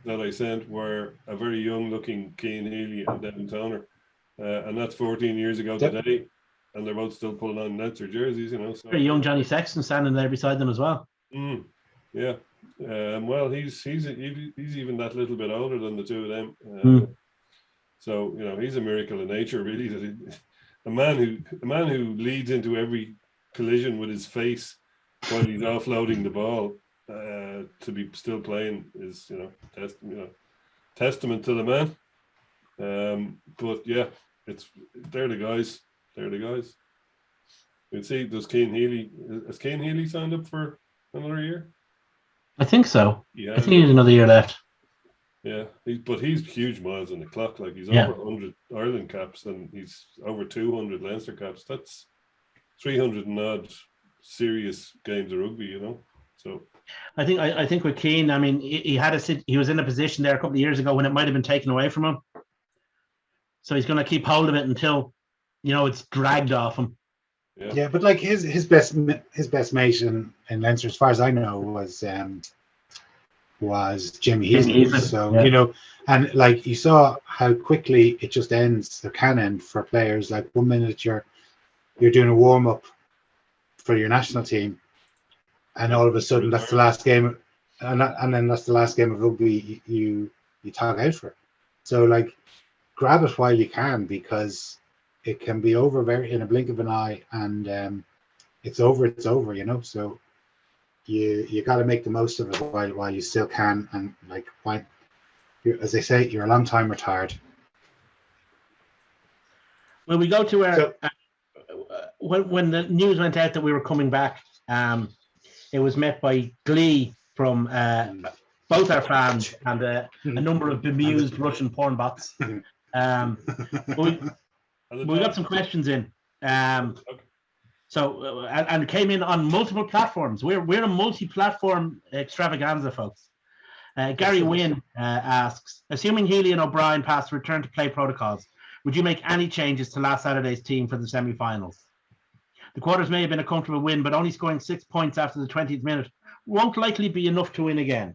that I sent were a very young-looking Cian Healy and Devin Toner, and that's 14 years ago today, and they're both still pulling on Leinster jerseys, you know. So. Very young Johnny Sexton standing there beside them as well. Yeah. Well, he's even that little bit older than the two of them. So you know, he's a miracle of nature, really. That a man who leads into every collision with his face while he's offloading the ball to be still playing is testament to the man. But yeah, they're the guys. They're the guys. You can see, has Cian Healy signed up for another year? I think so. Yeah, I think he has another year left. Yeah, but he's huge miles on the clock. Like he's over 100 Ireland caps and he's over 200 Leinster caps. That's 300 and odd serious games of rugby, you know. So I think with Cian, I mean, he was in a position there a couple of years ago when it might have been taken away from him. So he's going to keep hold of it until, it's dragged off him. Yeah, but like his best mate in Leinster, as far as I know, was Jimmy Heasley. So and like you saw how quickly it just ends, or can end, for players. Like 1 minute you're doing a warm up for your national team, and all of a sudden that's the last game, and then that's the last game of rugby you tog out for. So like, grab it while you can, because it can be over in a blink of an eye, and it's over, so you got to make the most of it while you still can, and like, as they say, you're a long time retired. When we go to when the news went out that we were coming back, it was met by glee from both our fans and a number of bemused Russian porn bots. We got some questions in, so and it came in on multiple platforms. We're a multi-platform extravaganza, folks. Gary Wynn asks, assuming Healy and O'Brien pass return to play protocols, would you make any changes to last Saturday's team for the semi-finals? The quarters may have been a comfortable win, but only scoring 6 points after the 20th minute won't likely be enough to win again.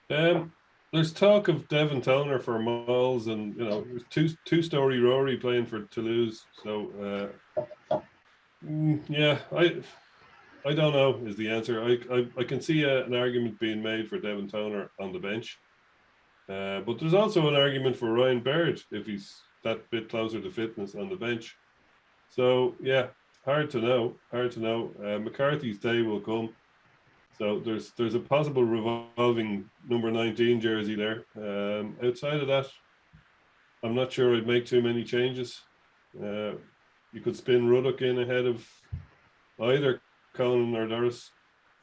There's talk of Devin Toner for Malls, and two-story Rory playing for Toulouse. So yeah, I don't know is the answer. I can see an argument being made for Devin Toner on the bench, but there's also an argument for Ryan Baird if he's that bit closer to fitness on the bench. So yeah, hard to know. McCarthy's day will come. So there's a possible revolving number 19 jersey there. Outside of that, I'm not sure I'd make too many changes. You could spin Ruddock in ahead of either Conan or Doris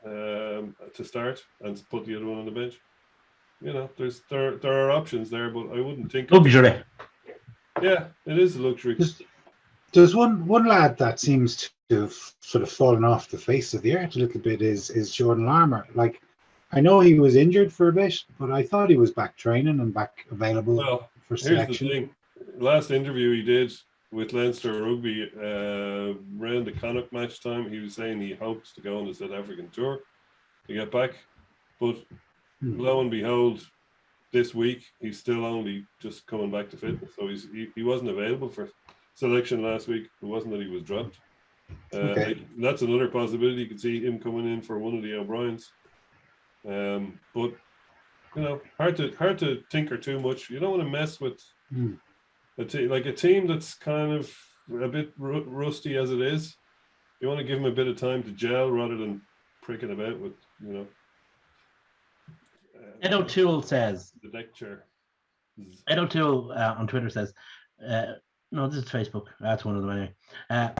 to start, and put the other one on the bench. you know, there are options there, but I wouldn't think. Luxury. Yeah, it is a luxury. There's one lad that seems to have sort of fallen off the face of the earth a little bit is Jordan Larmour. Like, I know he was injured for a bit, but I thought he was back training and back available Well, for here's selection. the thing. Last interview he did with Leinster Rugby around the Connacht match time, he was saying he hopes to go on the South African tour to get back. But lo and behold, this week he's still only just coming back to fitness. So he wasn't available for selection last week. It wasn't that he was dropped. Okay. That's another possibility. You could see him coming in for one of the O'Briens. But you know, hard to tinker too much. You don't want to mess with a team that's kind of a bit rusty as it is. You want to give them a bit of time to gel rather than pricking about with, you know. Ed O'Toole says. The deck chair. Ed O'Toole on Twitter says, no, this is Facebook. That's one of them anyway.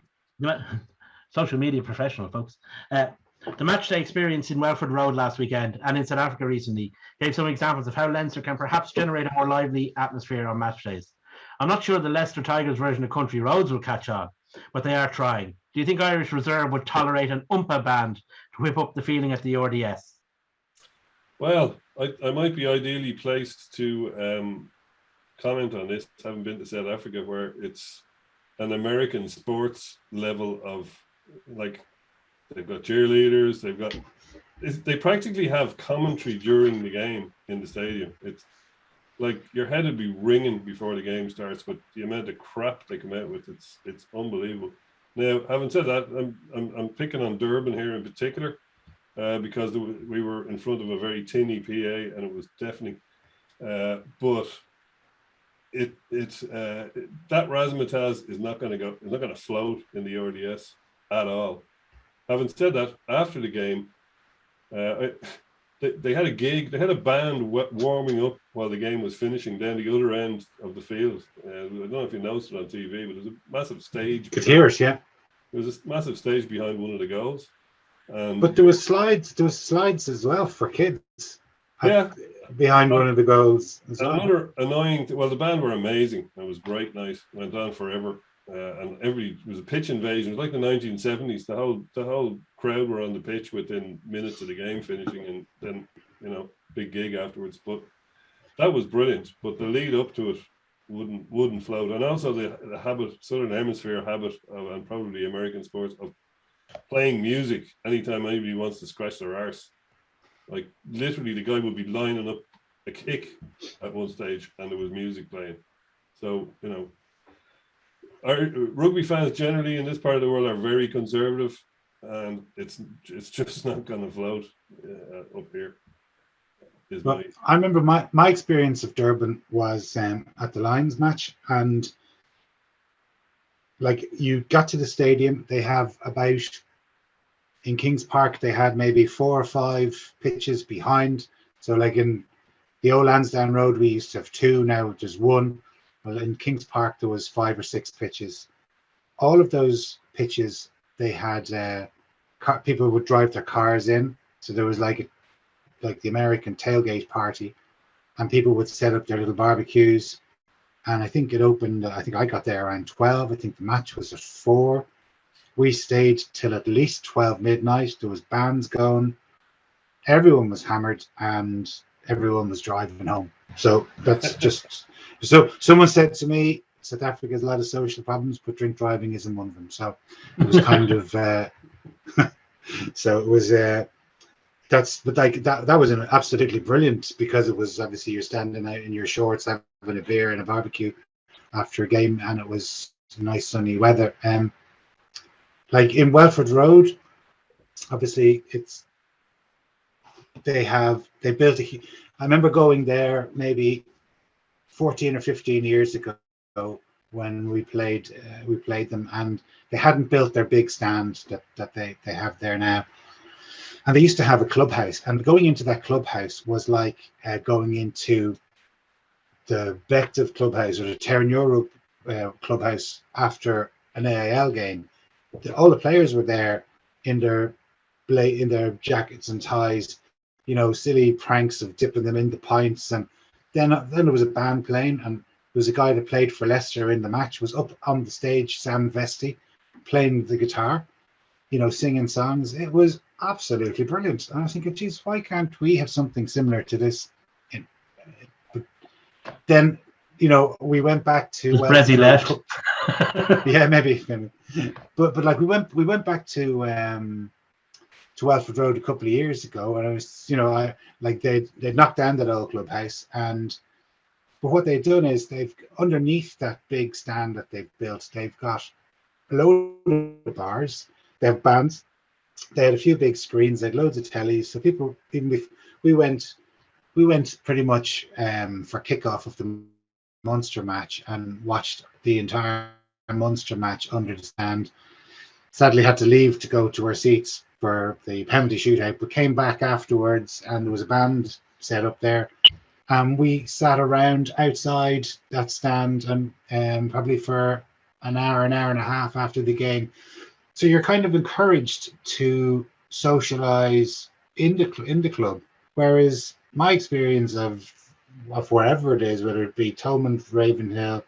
Social media professional, folks. The match day experience in Welford Road last weekend and in South Africa recently gave some examples of how Leinster can perhaps generate a more lively atmosphere on match days. I'm not sure the Leicester Tigers version of Country Roads will catch on, but they are trying. Do you think Irish Reserve would tolerate an Oompa band to whip up the feeling at the RDS? Well, I might be ideally placed to comment on this, having been to South Africa, where it's an American sports level of, like, they've got cheerleaders, they practically have commentary during the game in the stadium. It's like your head would be ringing before the game starts, but the amount of crap they come out with, it's unbelievable. Now, having said that, I'm picking on Durban here in particular, because we were in front of a very tinny PA and it was deafening. But that razzmatazz is not going to float in the RDS at all. Having said that, after the game, they had a gig. They had a band warming up while the game was finishing down the other end of the field. I don't know if you noticed it on TV, but there's a massive stage. Could hear us, yeah. There was a massive stage behind one of the goals. But there was slides as well for kids. Yeah. Behind one of the goals. Another annoying. Well, the band were amazing. It was great night. Went on forever. And it was a pitch invasion. It was like the 1970s. The whole crowd were on the pitch within minutes of the game finishing, and then, you know, big gig afterwards. But that was brilliant. But the lead up to it wouldn't float. And also the habit, Southern Hemisphere habit and probably American sports of playing music anytime anybody wants to scratch their arse. Like, literally, the guy would be lining up a kick at one stage, and there was music playing. So, you know, our rugby fans generally in this part of the world are very conservative, and it's just not going to float up here. Well, I remember my experience of Durban was at the Lions match, and like, you got to the stadium, they have about, in Kings Park, they had maybe 4 or 5 pitches behind. So like in the old Lansdowne Road, we used to have 2, now there's 1. Well, in Kings Park, there was 5 or 6 pitches. All of those pitches, they had people would drive their cars in. So there was like the American tailgate party, and people would set up their little barbecues. And I think it opened, I think I got there around 12. I think the match was at 4. We stayed till at least 12 midnight. There was bands going. Everyone was hammered and everyone was driving home. So that's just, so someone said to me, South Africa has a lot of social problems, but drink driving isn't one of them. So it was kind of, so it was, but like that was absolutely brilliant, because it was obviously you're standing out in your shorts having a beer and a barbecue after a game, and it was nice sunny weather. Like in Welford Road, obviously they built I remember going there maybe 14 or 15 years ago when we played them, and they hadn't built their big stand that they have there now. And they used to have a clubhouse, and going into that clubhouse was like going into the Bective clubhouse or the Terran Europe clubhouse after an AIL game. All the players were there in their jackets and ties, silly pranks of dipping them in the pints, and then there was a band playing, and there was a guy that played for Leicester in the match was up on the stage, Sam Vesti, playing the guitar, singing songs. It was absolutely brilliant, and I think, geez, why can't we have something similar to this? But then, we went back to Brezzy left. Yeah, maybe. But like we went back to Welford Road a couple of years ago, and I was, they'd knocked down that old clubhouse, but what they've done is they've, underneath that big stand that they've built, they've got a load of bars, they have bands, they had a few big screens, they had loads of tellies, so people, even if we went pretty much for kickoff of the Munster match and watched the entire Munster match under the stand. Sadly had to leave to go to our seats for the penalty shootout, but came back afterwards, and there was a band set up there, and we sat around outside that stand and probably for an hour and a half after the game. So you're kind of encouraged to socialize in the club, whereas my experience of wherever it is, whether it be Thomond, Ravenhill,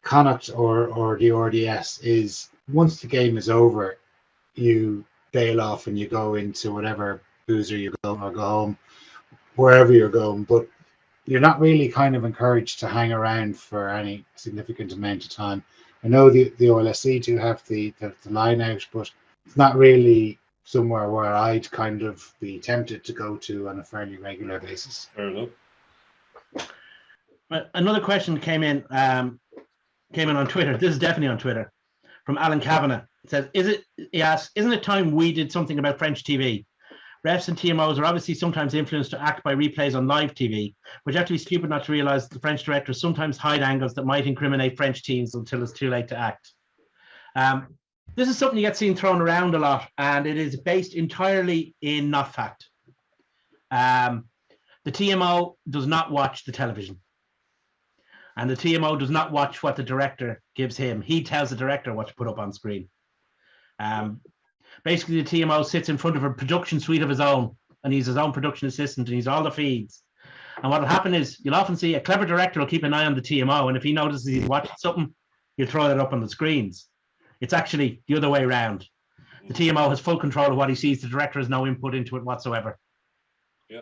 Connacht or the RDS, is once the game is over, you bail off and you go into whatever boozer you go, or go home, wherever you're going. But you're not really kind of encouraged to hang around for any significant amount of time. I know the OLSC do have the line out, but it's not really somewhere where I'd kind of be tempted to go to on a fairly regular basis. Fair enough. Another question came in on Twitter. This is definitely on Twitter, from Alan Kavanagh. It says, he asks, isn't it time we did something about French TV? Refs and TMOs are obviously sometimes influenced to act by replays on live TV, but you have to be stupid not to realise that the French directors sometimes hide angles that might incriminate French teams until it's too late to act. This is something you get seen thrown around a lot, and it is based entirely in not fact. The TMO does not watch the television, and the TMO does not watch what the director gives him. He tells the director what to put up on screen. Basically, the TMO sits in front of a production suite of his own, and he's his own production assistant, and he's all the feeds. And what will happen is you'll often see a clever director will keep an eye on the TMO, and if he notices he's watching something, he'll throw that up on the screens. It's actually the other way around. The TMO has full control of what he sees. The director has no input into it whatsoever. Yeah.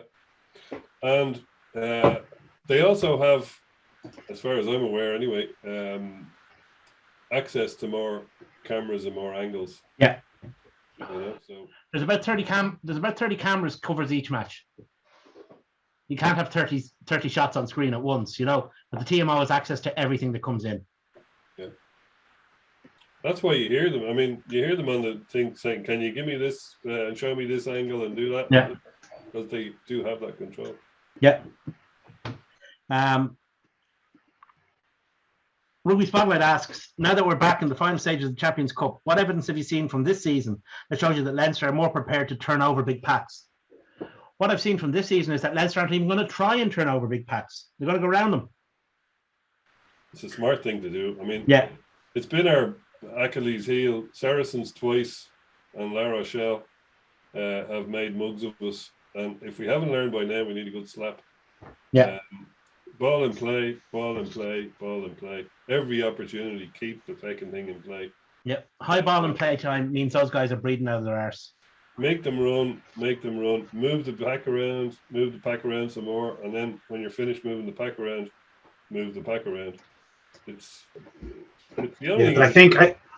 And they also have, as far as I'm aware anyway, access to more cameras and more angles. Yeah. So there's about 30 cameras covers each match. You can't have 30 shots on screen at once, but the TMO has access to everything that comes in. Yeah. That's why you hear them. I mean, you hear them on the thing saying, can you give me this and show me this angle and do that? Yeah. Because they do have that control. Yeah. Rugby Spotlight asks, now that we're back in the final stage of the Champions Cup, what evidence have you seen from this season that shows you that Leinster are more prepared to turn over big packs? What I've seen from this season is that Leinster aren't even going to try and turn over big packs. They're going to go around them. It's a smart thing to do. I mean, yeah, it's been our Achilles heel. Saracens twice and La Rochelle have made mugs of us. And if we haven't learned by now, we need a good slap. Yeah. Ball and play, ball and play, ball and play. Every opportunity, keep the fucking thing in play. Yeah, high ball and play time means those guys are breathing out of their arse. Make them run, move the pack around some more, and then when you're finished moving the pack around, move the pack around. It's the only. Yeah, but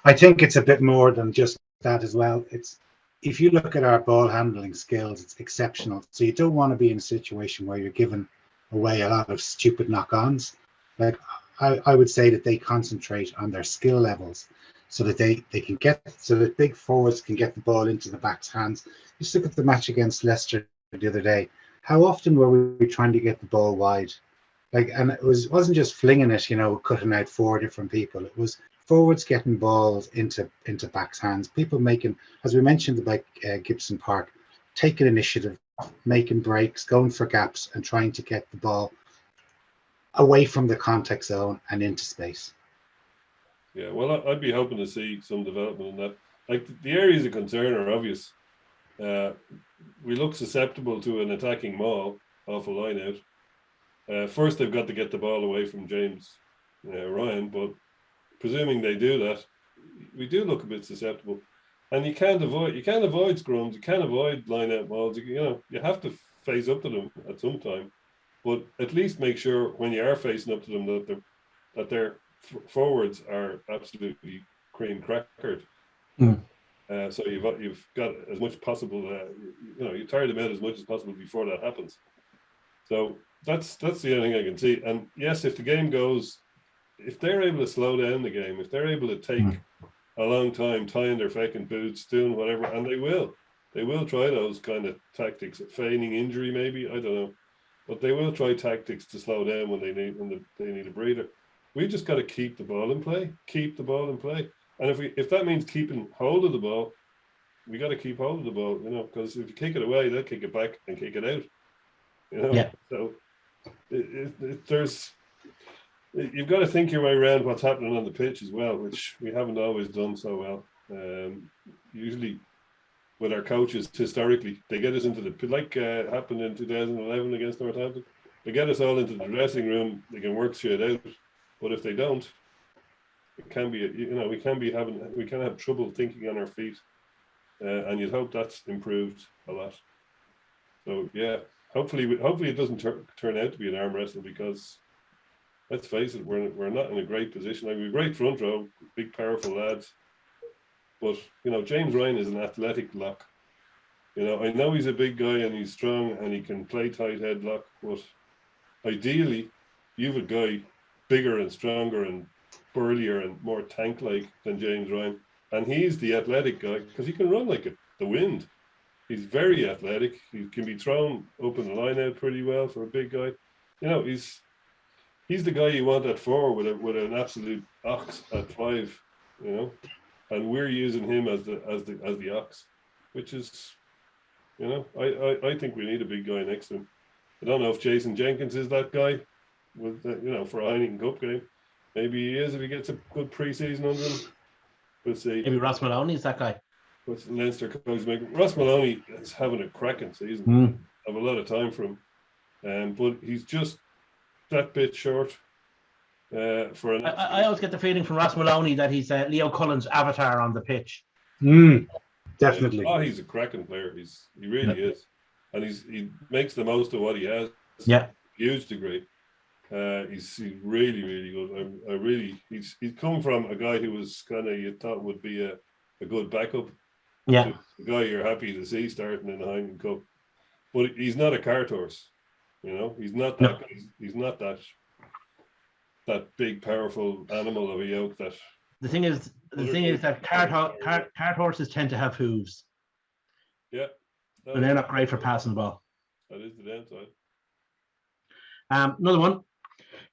I think it's a bit more than just that as well. It's, if you look at our ball handling skills, it's exceptional. So you don't want to be in a situation where you're giving away a lot of stupid knock-ons. Like I would say that they concentrate on their skill levels so that they can get, so that big forwards can get the ball into the back's hands. Just look at the match against Leicester the other day. How often were we trying to get the ball wide? And it wasn't just flinging it, cutting out four different people. It was forwards getting balls into backs' hands. People making, as we mentioned about Gibson Park, taking initiative, making breaks, going for gaps, and trying to get the ball away from the contact zone and into space. Yeah, well, I'd be hoping to see some development in that. Like, the areas of concern are obvious. we look susceptible to an attacking maul off a line out. First, they've got to get the ball away from James Ryan, but presuming they do that, we do look a bit susceptible. And you can't avoid scrums, you can't avoid line out mauls. You have to face up to them at some time, but at least make sure when you are facing up to them that their forwards are absolutely cream crackered. So you've got as much possible. You tire them out as much as possible before that happens. So that's the only thing I can see. And yes, if the game goes, if they're able to slow down the game, if they're able to take a long time tying their fucking boots, doing whatever, and they will try those kind of tactics, feigning injury maybe, I don't know, but they will try tactics to slow down when they need a breather. We've just got to keep the ball in play, and if that means keeping hold of the ball, we got to keep hold of the ball, because if you kick it away, they'll kick it back and kick it out, Yeah. So you've got to think your way around what's happening on the pitch as well, which we haven't always done so well. Usually, with our coaches historically, they get us into happened in 2011 against Northampton. They get us all into the dressing room. They can work shit out, but if they don't, it can be we can have trouble thinking on our feet, and you'd hope that's improved a lot. So yeah, hopefully it doesn't turn out to be an arm wrestle, because let's face it, we're not in a great position. We're a great front row, big powerful lads, but James Ryan is an athletic lock. I know he's a big guy and he's strong and he can play tight headlock, but ideally, you've a guy bigger and stronger and burlier and more tank-like than James Ryan, and he's the athletic guy because he can run like the wind. He's very athletic. He can be thrown up in the line out pretty well for a big guy. He's the guy you want at 4 with an absolute ox at 5, and we're using him as the ox, which is, I think we need a big guy next to him. I don't know if Jason Jenkins is that guy with for a Heineken Cup game. Maybe he is if he gets a good pre-season under him. We'll see. Maybe Ross Maloney is that guy. What's the Leinster coach making? Ross Maloney is having a cracking season. I have a lot of time for him, but he's just that bit short. I always get the feeling from Ross Maloney that he's Leo Cullen's avatar on the pitch. Definitely. Oh, he's a cracking player. He really is, and he makes the most of what he has. Yeah, huge degree. He's really, really good. He's come from a guy who was kind of you thought would be a good backup. Yeah, a guy you're happy to see starting in the Heineken Cup, but he's not a cart horse. He's not that. No. He's not that big, powerful animal of a yoke. That the thing is that cart horses tend to have hooves. Yeah, and they're not great for passing the ball. That is the downside. Another one.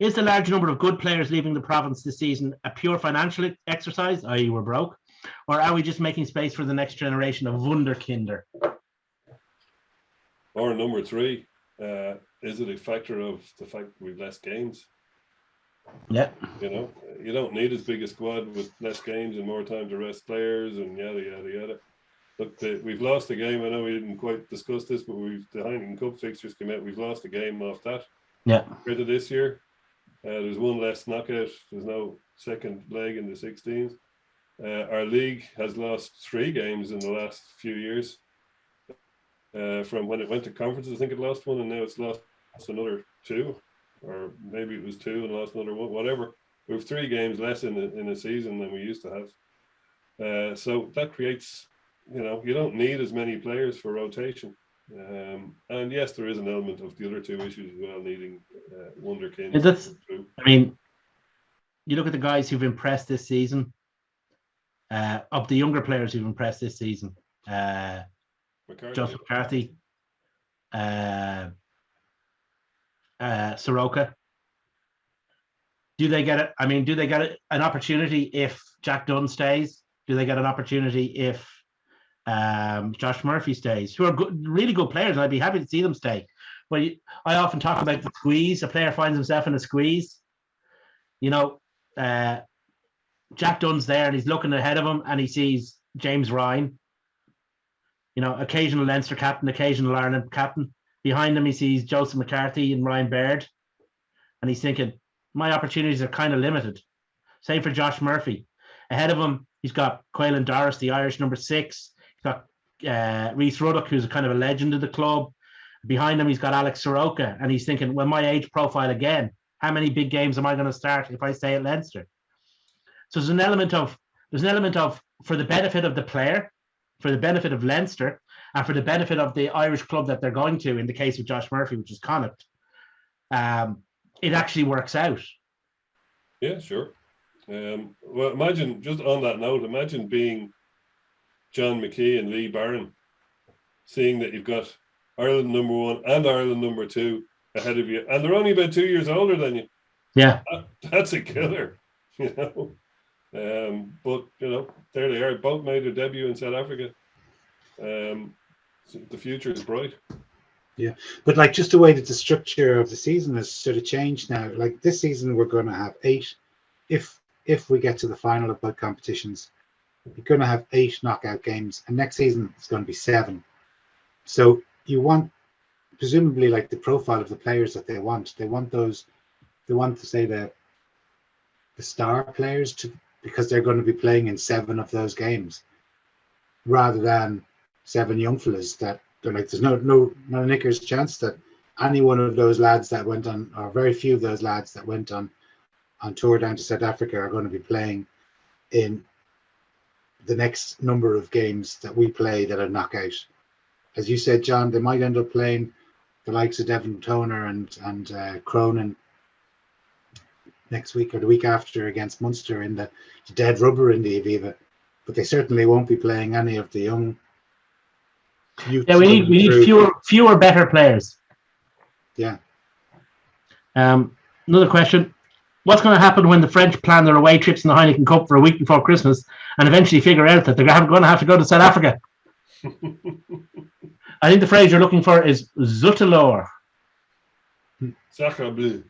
Is the large number of good players leaving the province this season a pure financial exercise, i.e. we're broke, or are we just making space for the next generation of wunderkinder? Or number 3, is it a factor of the fact we've less games? Yeah. You don't need as big a squad with less games and more time to rest players and yada, yada, yada. Look, we've lost a game. I know we didn't quite discuss this, but the Heineken Cup fixtures came out. We've lost a game off that. Yeah. Compared to this year, there's one less knockout. There's no second leg in the 16s. Our league has lost 3 games in the last few years. From when it went to conferences, I think it lost 1, and now it's lost another 2, or maybe it was 2 and lost another 1. Whatever. We have 3 games less in a season than we used to have. So that creates, you don't need as many players for rotation. And yes, there is an element of the other 2 issues as well, needing wunderkinds. I mean, you look at the guys who've impressed this season. Of the younger players who've impressed this season, Joseph McCarthy, Soroka. Do they get it? I mean, do they get an opportunity if Jack Dunn stays? Do they get an opportunity if Josh Murphy stays? Who are really good players, and I'd be happy to see them stay. But I often talk about the squeeze. A player finds himself in a squeeze. Jack Dunn's there and he's looking ahead of him and he sees James Ryan. occasional Leinster captain, occasional Ireland captain. Behind him, he sees Joseph McCarthy and Ryan Baird, and he's thinking, my opportunities are kind of limited. Same for Josh Murphy. Ahead of him, he's got Quaylen Doris, the Irish number 6. He's got Rhys Ruddock, who's a kind of a legend of the club. Behind him, he's got Alex Soroka, and he's thinking, well, my age profile again, how many big games am I going to start if I stay at Leinster? So there's an element of, for the benefit of the player, for the benefit of Leinster, and for the benefit of the Irish club that they're going to, in the case of Josh Murphy, which is Connacht, it actually works out. Yeah, sure. Well, imagine, just on that note, imagine being John McKee and Lee Barron, seeing that you've got Ireland number 1 and Ireland number 2 ahead of you, and they're only about 2 years older than you. Yeah. That's a killer, But, there they are. Both made their debut in South Africa. So the future is bright. Yeah, but like just the way that the structure of the season has sort of changed now. Like this season, we're going to have 8. If we get to the final of both competitions, you're going to have 8 knockout games, and next season it's going to be 7. So you want, presumably, like the profile of the players that they want. They want to say the star players because they're going to be playing in 7 of those games, rather than 7 young fellas that they're like, there's no knickers chance that any one of those lads that went on, or very few of those lads that went on tour down to South Africa, are going to be playing in the next number of games that we play that are knockout. As you said, John, they might end up playing the likes of Devon Toner and Cronin next week or the week after against Munster in the dead rubber in the Aviva, but they certainly won't be playing any of the young. Yeah, we need fewer better players. Yeah. Another question: what's going to happen when the French plan their away trips in the Heineken Cup for a week before Christmas, and eventually figure out that they're going to have to go to South Africa? I think the phrase you're looking for is Zutelor. Sacre bleu.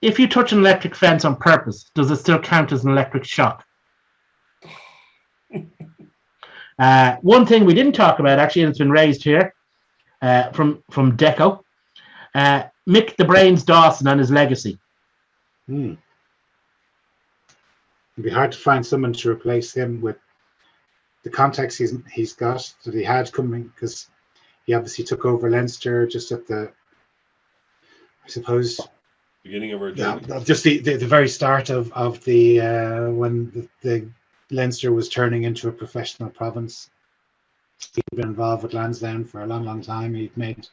If you touch an electric fence on purpose, does it still count as an electric shock? One thing we didn't talk about, actually, and it's been raised here from Deco, Mick the Brains Dawson and his legacy. It'd be hard to find someone to replace him with the context he's got, that he had coming, because he obviously took over Leinster just at the, I suppose, beginning of our journey. Just the very start of the when the Leinster was turning into a professional province. He'd been involved with Lansdowne for a long, long time. He'd made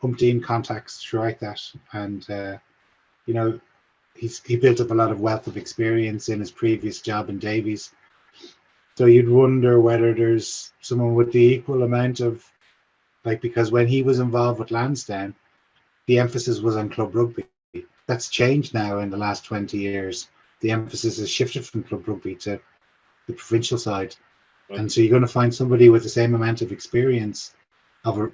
umpteen contacts throughout that, and he built up a lot of wealth of experience in his previous job in Davies. So you'd wonder whether there's someone with the equal amount of, because when he was involved with Lansdowne, the emphasis was on club rugby. That's changed now in the last 20 years. The emphasis has shifted from club rugby to the provincial side. And so you're going to find somebody with the same amount of experience of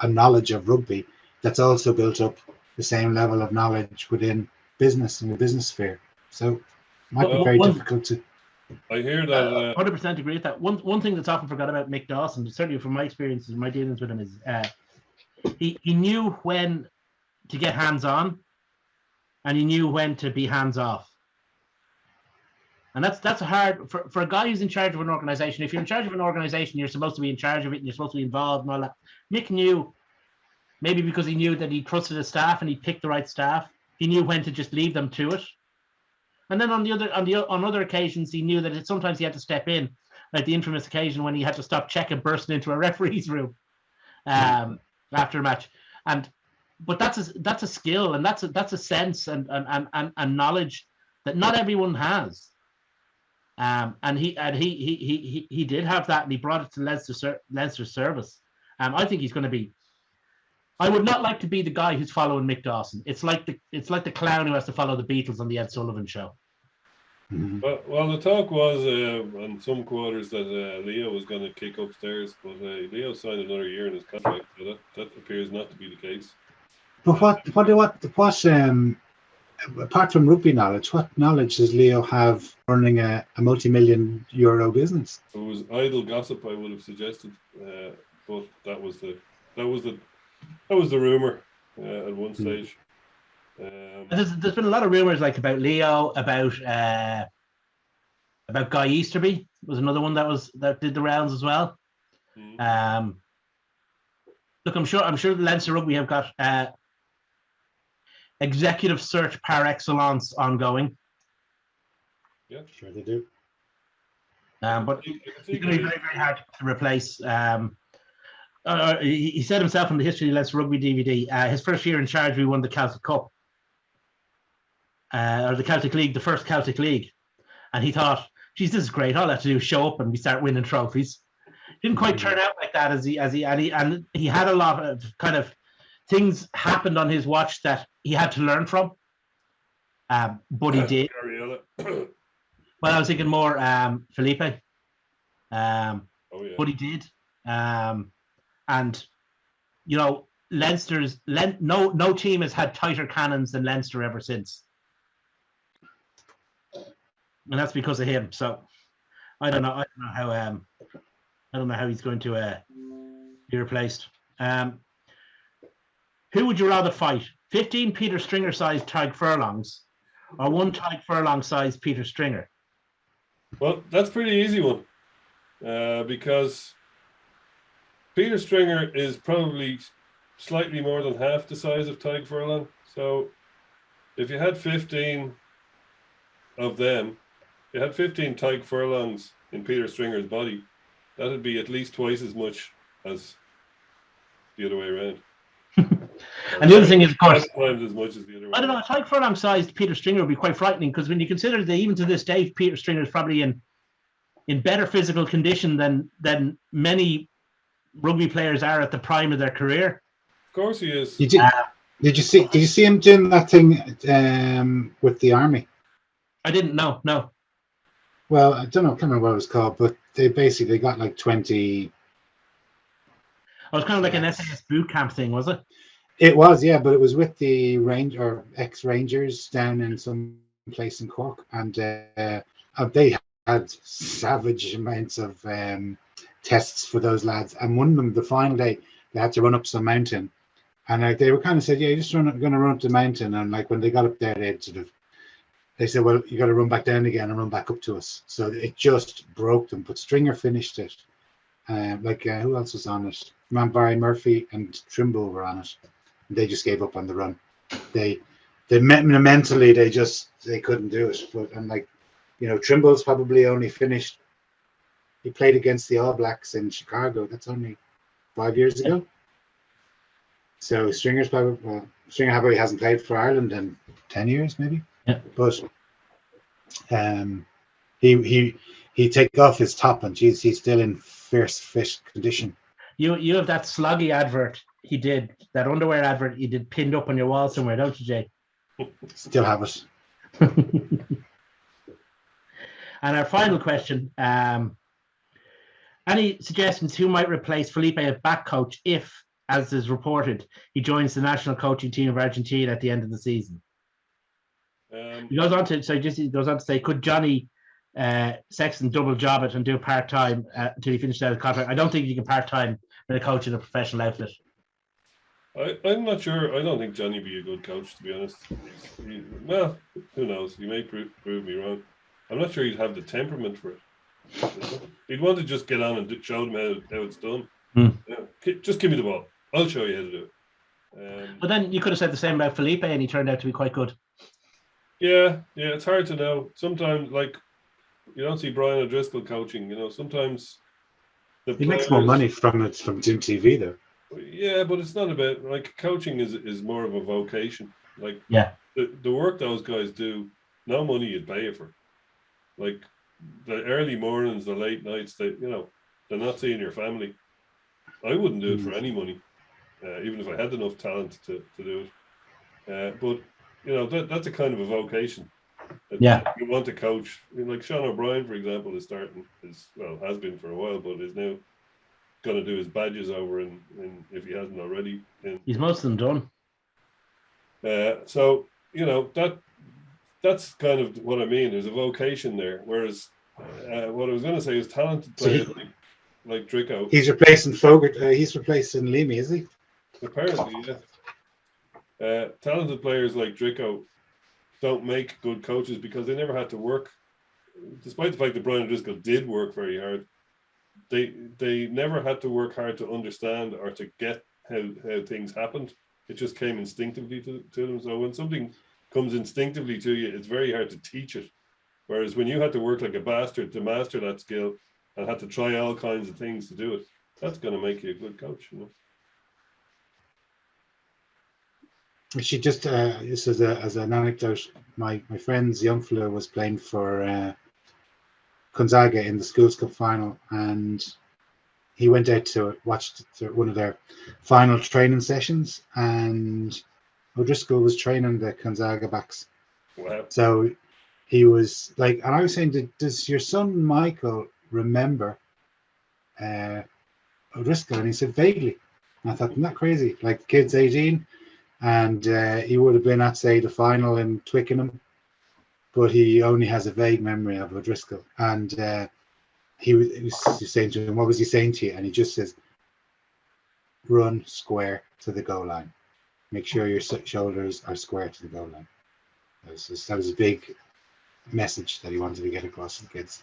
a knowledge of rugby that's also built up the same level of knowledge within business in the business sphere. So it might be very difficult to. I hear that. 100% agree with that. One thing that's often forgot about Mick Dawson, certainly from my experiences and my dealings with him, is he knew when to get hands on, and he knew when to be hands off. And that's hard for a guy who's in charge of an organization. If you're in charge of an organization, you're supposed to be in charge of it and you're supposed to be involved and all that. Mick knew, maybe because he knew that he trusted his staff and he picked the right staff, he knew when to just leave them to it. And then on other occasions, he knew that sometimes he had to step in, like the infamous occasion when he had to stop Cheika bursting into a referee's room after a match. But that's a skill, and that's a sense and knowledge that not everyone has. And he did have that, and he brought it to Leinster's service. I think he's going to be. I would not like to be the guy who's following Mick Dawson. It's like the clown who has to follow the Beatles on the Ed Sullivan Show. Mm-hmm. Well, the talk was on some quarters that Leo was going to kick upstairs, but Leo signed another year in his contract, so that appears not to be the case. But what apart from rugby knowledge, what knowledge does Leo have running a multi-million euro business? If it was idle gossip, I would have suggested, but that was the rumor at one stage. There's been a lot of rumors like about Leo, about Guy Easterby was another one that did the rounds as well. Look, I'm sure the Leinster Rugby have got executive search par excellence ongoing. Yeah, sure they do. But it's going to be very, very hard to replace. He said himself in the History of Leinster Rugby DVD, his first year in charge, we won the Celtic Cup, or the Celtic League, the first Celtic League, and he thought, "Geez, this is great. All I have to do is show up and we start winning trophies." Didn't quite turn out like that and he had a lot of kind of things happened on his watch that he had to learn from. But he did. Well, I was thinking more Felipe. But he did. And you know, no team has had tighter cannons than Leinster ever since. And that's because of him. So I don't know how he's going to be replaced. Who would you rather fight? 15 Peter Stringer-sized Tadhg Furlongs or 1 Tadhg Furlong-sized Peter Stringer? Well, that's a pretty easy one because Peter Stringer is probably slightly more than half the size of Tadhg Furlong. So if you had 15 of them, you had 15 Tadhg Furlongs in Peter Stringer's body, that would be at least twice as much as the other way around. And the other thing is, of course, times as much as the other way. I don't know, a Tadhg Furlong-sized Peter Stringer would be quite frightening because when you consider that even to this day, Peter Stringer is probably in better physical condition than many rugby players are at the prime of their career. Of course he is. Did you see him doing that thing with the army? I didn't know. No. Well, I don't know. I can't remember what it was called, but they basically got like 20. It was kind of like an SAS boot camp thing, was it? It was, yeah, but it was with the ex-Rangers down in some place in Cork, and they had savage amounts of tests for those lads. And one of them, the final day, they had to run up some mountain, and they were kind of said, "Yeah, you're just going to run up the mountain." And like when they got up there, they said, "Well, you got to run back down again and run back up to us." So it just broke them. But Stringer finished it. Who else was on it? Barry Murphy and Trimble were on it. They just gave up on the run. They mentally they couldn't do it. But Trimble's probably only finished. He played against the All Blacks in Chicago. That's only 5 years ago. So Stringer probably hasn't played for Ireland in 10 years, maybe. Yeah. But he take off his top and he's still in fierce fish condition. You have that Sluggy advert he did, that underwear advert he did pinned up on your wall somewhere, don't you, Jay? Still have it. And our final question, any suggestions who might replace Felipe as back coach if, as is reported, he joins the national coaching team of Argentina at the end of the season? He goes on to say, could Johnny Sexton double job it and do part-time until he finishes out his contract? I don't think you can part-time with a coach in a professional outfit. I'm not sure. I don't think Johnny would be a good coach, to be honest. Well, who knows? You may prove me wrong. I'm not sure he'd have the temperament for it. He'd want to just get on and show them how it's done. Just give me the ball. I'll show you how to do it. But then you could have said the same about Felipe, and he turned out to be quite good. Yeah, it's hard to know. Sometimes, like, you don't see Brian O'Driscoll coaching. Sometimes he makes more money from Jim TV, though. Yeah, but it's not about, like, coaching is more of a vocation. Like, yeah, the work those guys do, no money you'd pay it for. Like, the early mornings, the late nights, they're not seeing your family. I wouldn't do it for any money, even if I had enough talent to do it. But that's a kind of a vocation. Yeah, you want to coach. I mean, like Sean O'Brien, for example, has been for a while, but is now going to do his badges over in if he hasn't already. He's most of them done. So that's kind of what I mean. There's a vocation there. Whereas what I was going to say is talented So players like Drico. He's replacing Fogart. He's replacing Leamy, is he? Apparently, yeah. Talented players like Drico don't make good coaches because they never had to work. Despite the fact that Brian Driscoll did work very hard, they never had to work hard to understand or to get how things happened. It just came instinctively to them. So when something comes instinctively to you, it's very hard to teach it. Whereas when you had to work like a bastard to master that skill and had to try all kinds of things to do it, that's going to make you a good coach, you know. She just this is as an anecdote. My friend's young fella was playing for Gonzaga in the Schools Cup final, and he went out to watch one of their final training sessions, and O'Driscoll was training the Gonzaga backs. Wow. So he was like, and I was saying, does your son Michael remember O'Driscoll? And he said vaguely. And I thought, isn't that crazy? Like the kid's 18, and he would have been at, say, the final in Twickenham, but he only has a vague memory of O'Driscoll. And he was saying to him, what was he saying to you? And he just says, run square to the goal line. Make sure your shoulders are square to the goal line. That was a big message that he wanted to get across to the kids.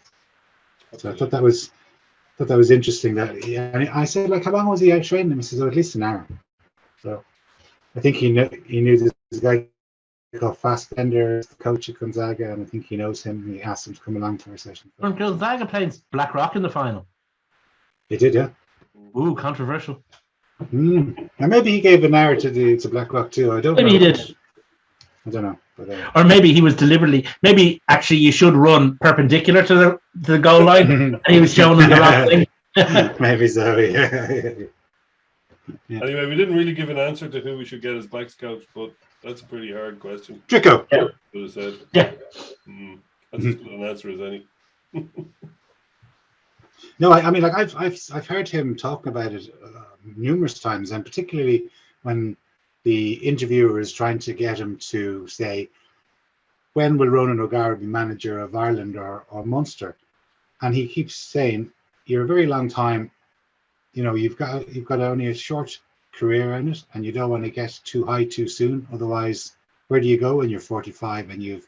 So I thought that was interesting. And I said, like, how long was he out training him? He says, at least an hour. So I think he knew this guy called Fassbender, the coach at Gonzaga, and I think he knows him. He asked him to come along for a session. And Gonzaga played Blackrock in the final. They did, yeah. Ooh, controversial. And maybe he gave an hour to Blackrock too. I don't know. Maybe he did. I don't know. But, or maybe he was deliberately. Maybe actually you should run perpendicular to the goal line, and he was showing them the wrong thing. Maybe so. Yeah. Yeah. Anyway, we didn't really give an answer to who we should get as backs coach, but that's a pretty hard question. Drico. Yeah. Would have said. Yeah. That's as good an answer as any. No, I mean, like I've heard him talk about it numerous times, and particularly when the interviewer is trying to get him to say, when will Ronan O'Gara be manager of Ireland or Munster? And he keeps saying, you're a very long time, you know, you've got only a short career in it, and you don't want to get too high too soon. Otherwise, where do you go when you're 45 and you've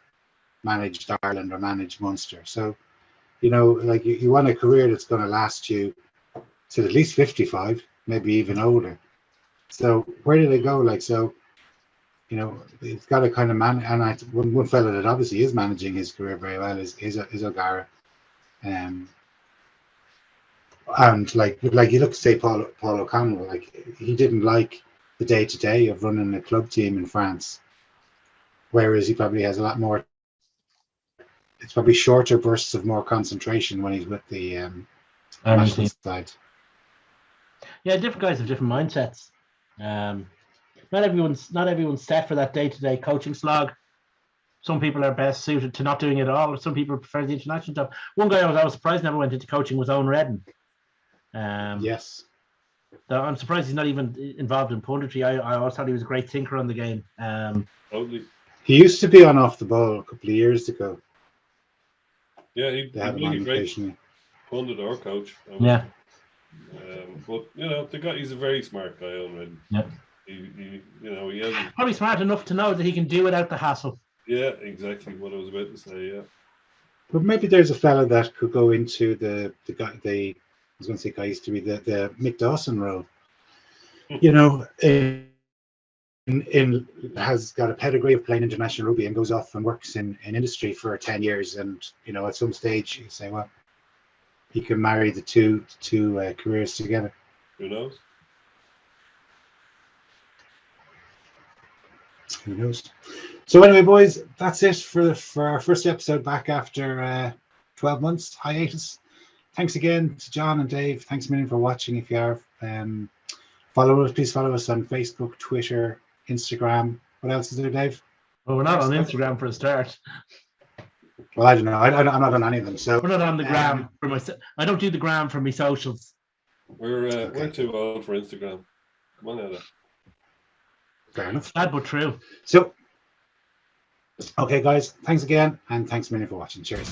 managed Ireland or managed Munster? So, you know, like you want a career that's going to last you to at least 55, maybe even older. So where do they go? Like, so, you know, it's got to kind of and one fellow that obviously is managing his career very well is O'Gara. And like you look, say, Paul O'Connell, like he didn't like the day-to-day of running a club team in France, whereas he probably has a lot more. It's probably shorter bursts of more concentration when he's with the national side. Yeah, different guys have different mindsets. Not everyone's set for that day-to-day coaching slog. Some people are best suited to not doing it at all. Some people prefer the international job. One guy I was surprised never went into coaching was Owen Redden. Yes. I'm surprised he's not even involved in punditry. I always thought he was a great thinker on the game. Totally. He used to be on Off the Ball a couple of years ago. Yeah, he'd be a great pundit or coach. Yeah. But you know, he's a very smart guy, Owen Redden. Yep. He hasn't. Probably smart enough to know that he can do without the hassle. Yeah, exactly what I was about to say. Yeah. But maybe there's a fella that could go into the guy. I was going to say guy used to be the Mick Dawson role. You know, has got a pedigree of playing international rugby and goes off and works in industry for 10 years, and you know, at some stage you say, well, he can marry the two careers together. Who knows? Who knows? So anyway, boys, that's it for our first episode back after 12 months hiatus. Thanks again to John and Dave. Thanks a million for watching. If you are, please follow us on Facebook, Twitter, Instagram. What else is there, Dave? Well, we're not on Instagram for a start. Well, I don't know. I'm not on any of them. So we're not on the gram for myself. I don't do the gram for my socials. We're too old for Instagram. Come on, Ella. Fair enough. Sad but true. So Okay, guys, thanks again, and thanks a million for watching. Cheers.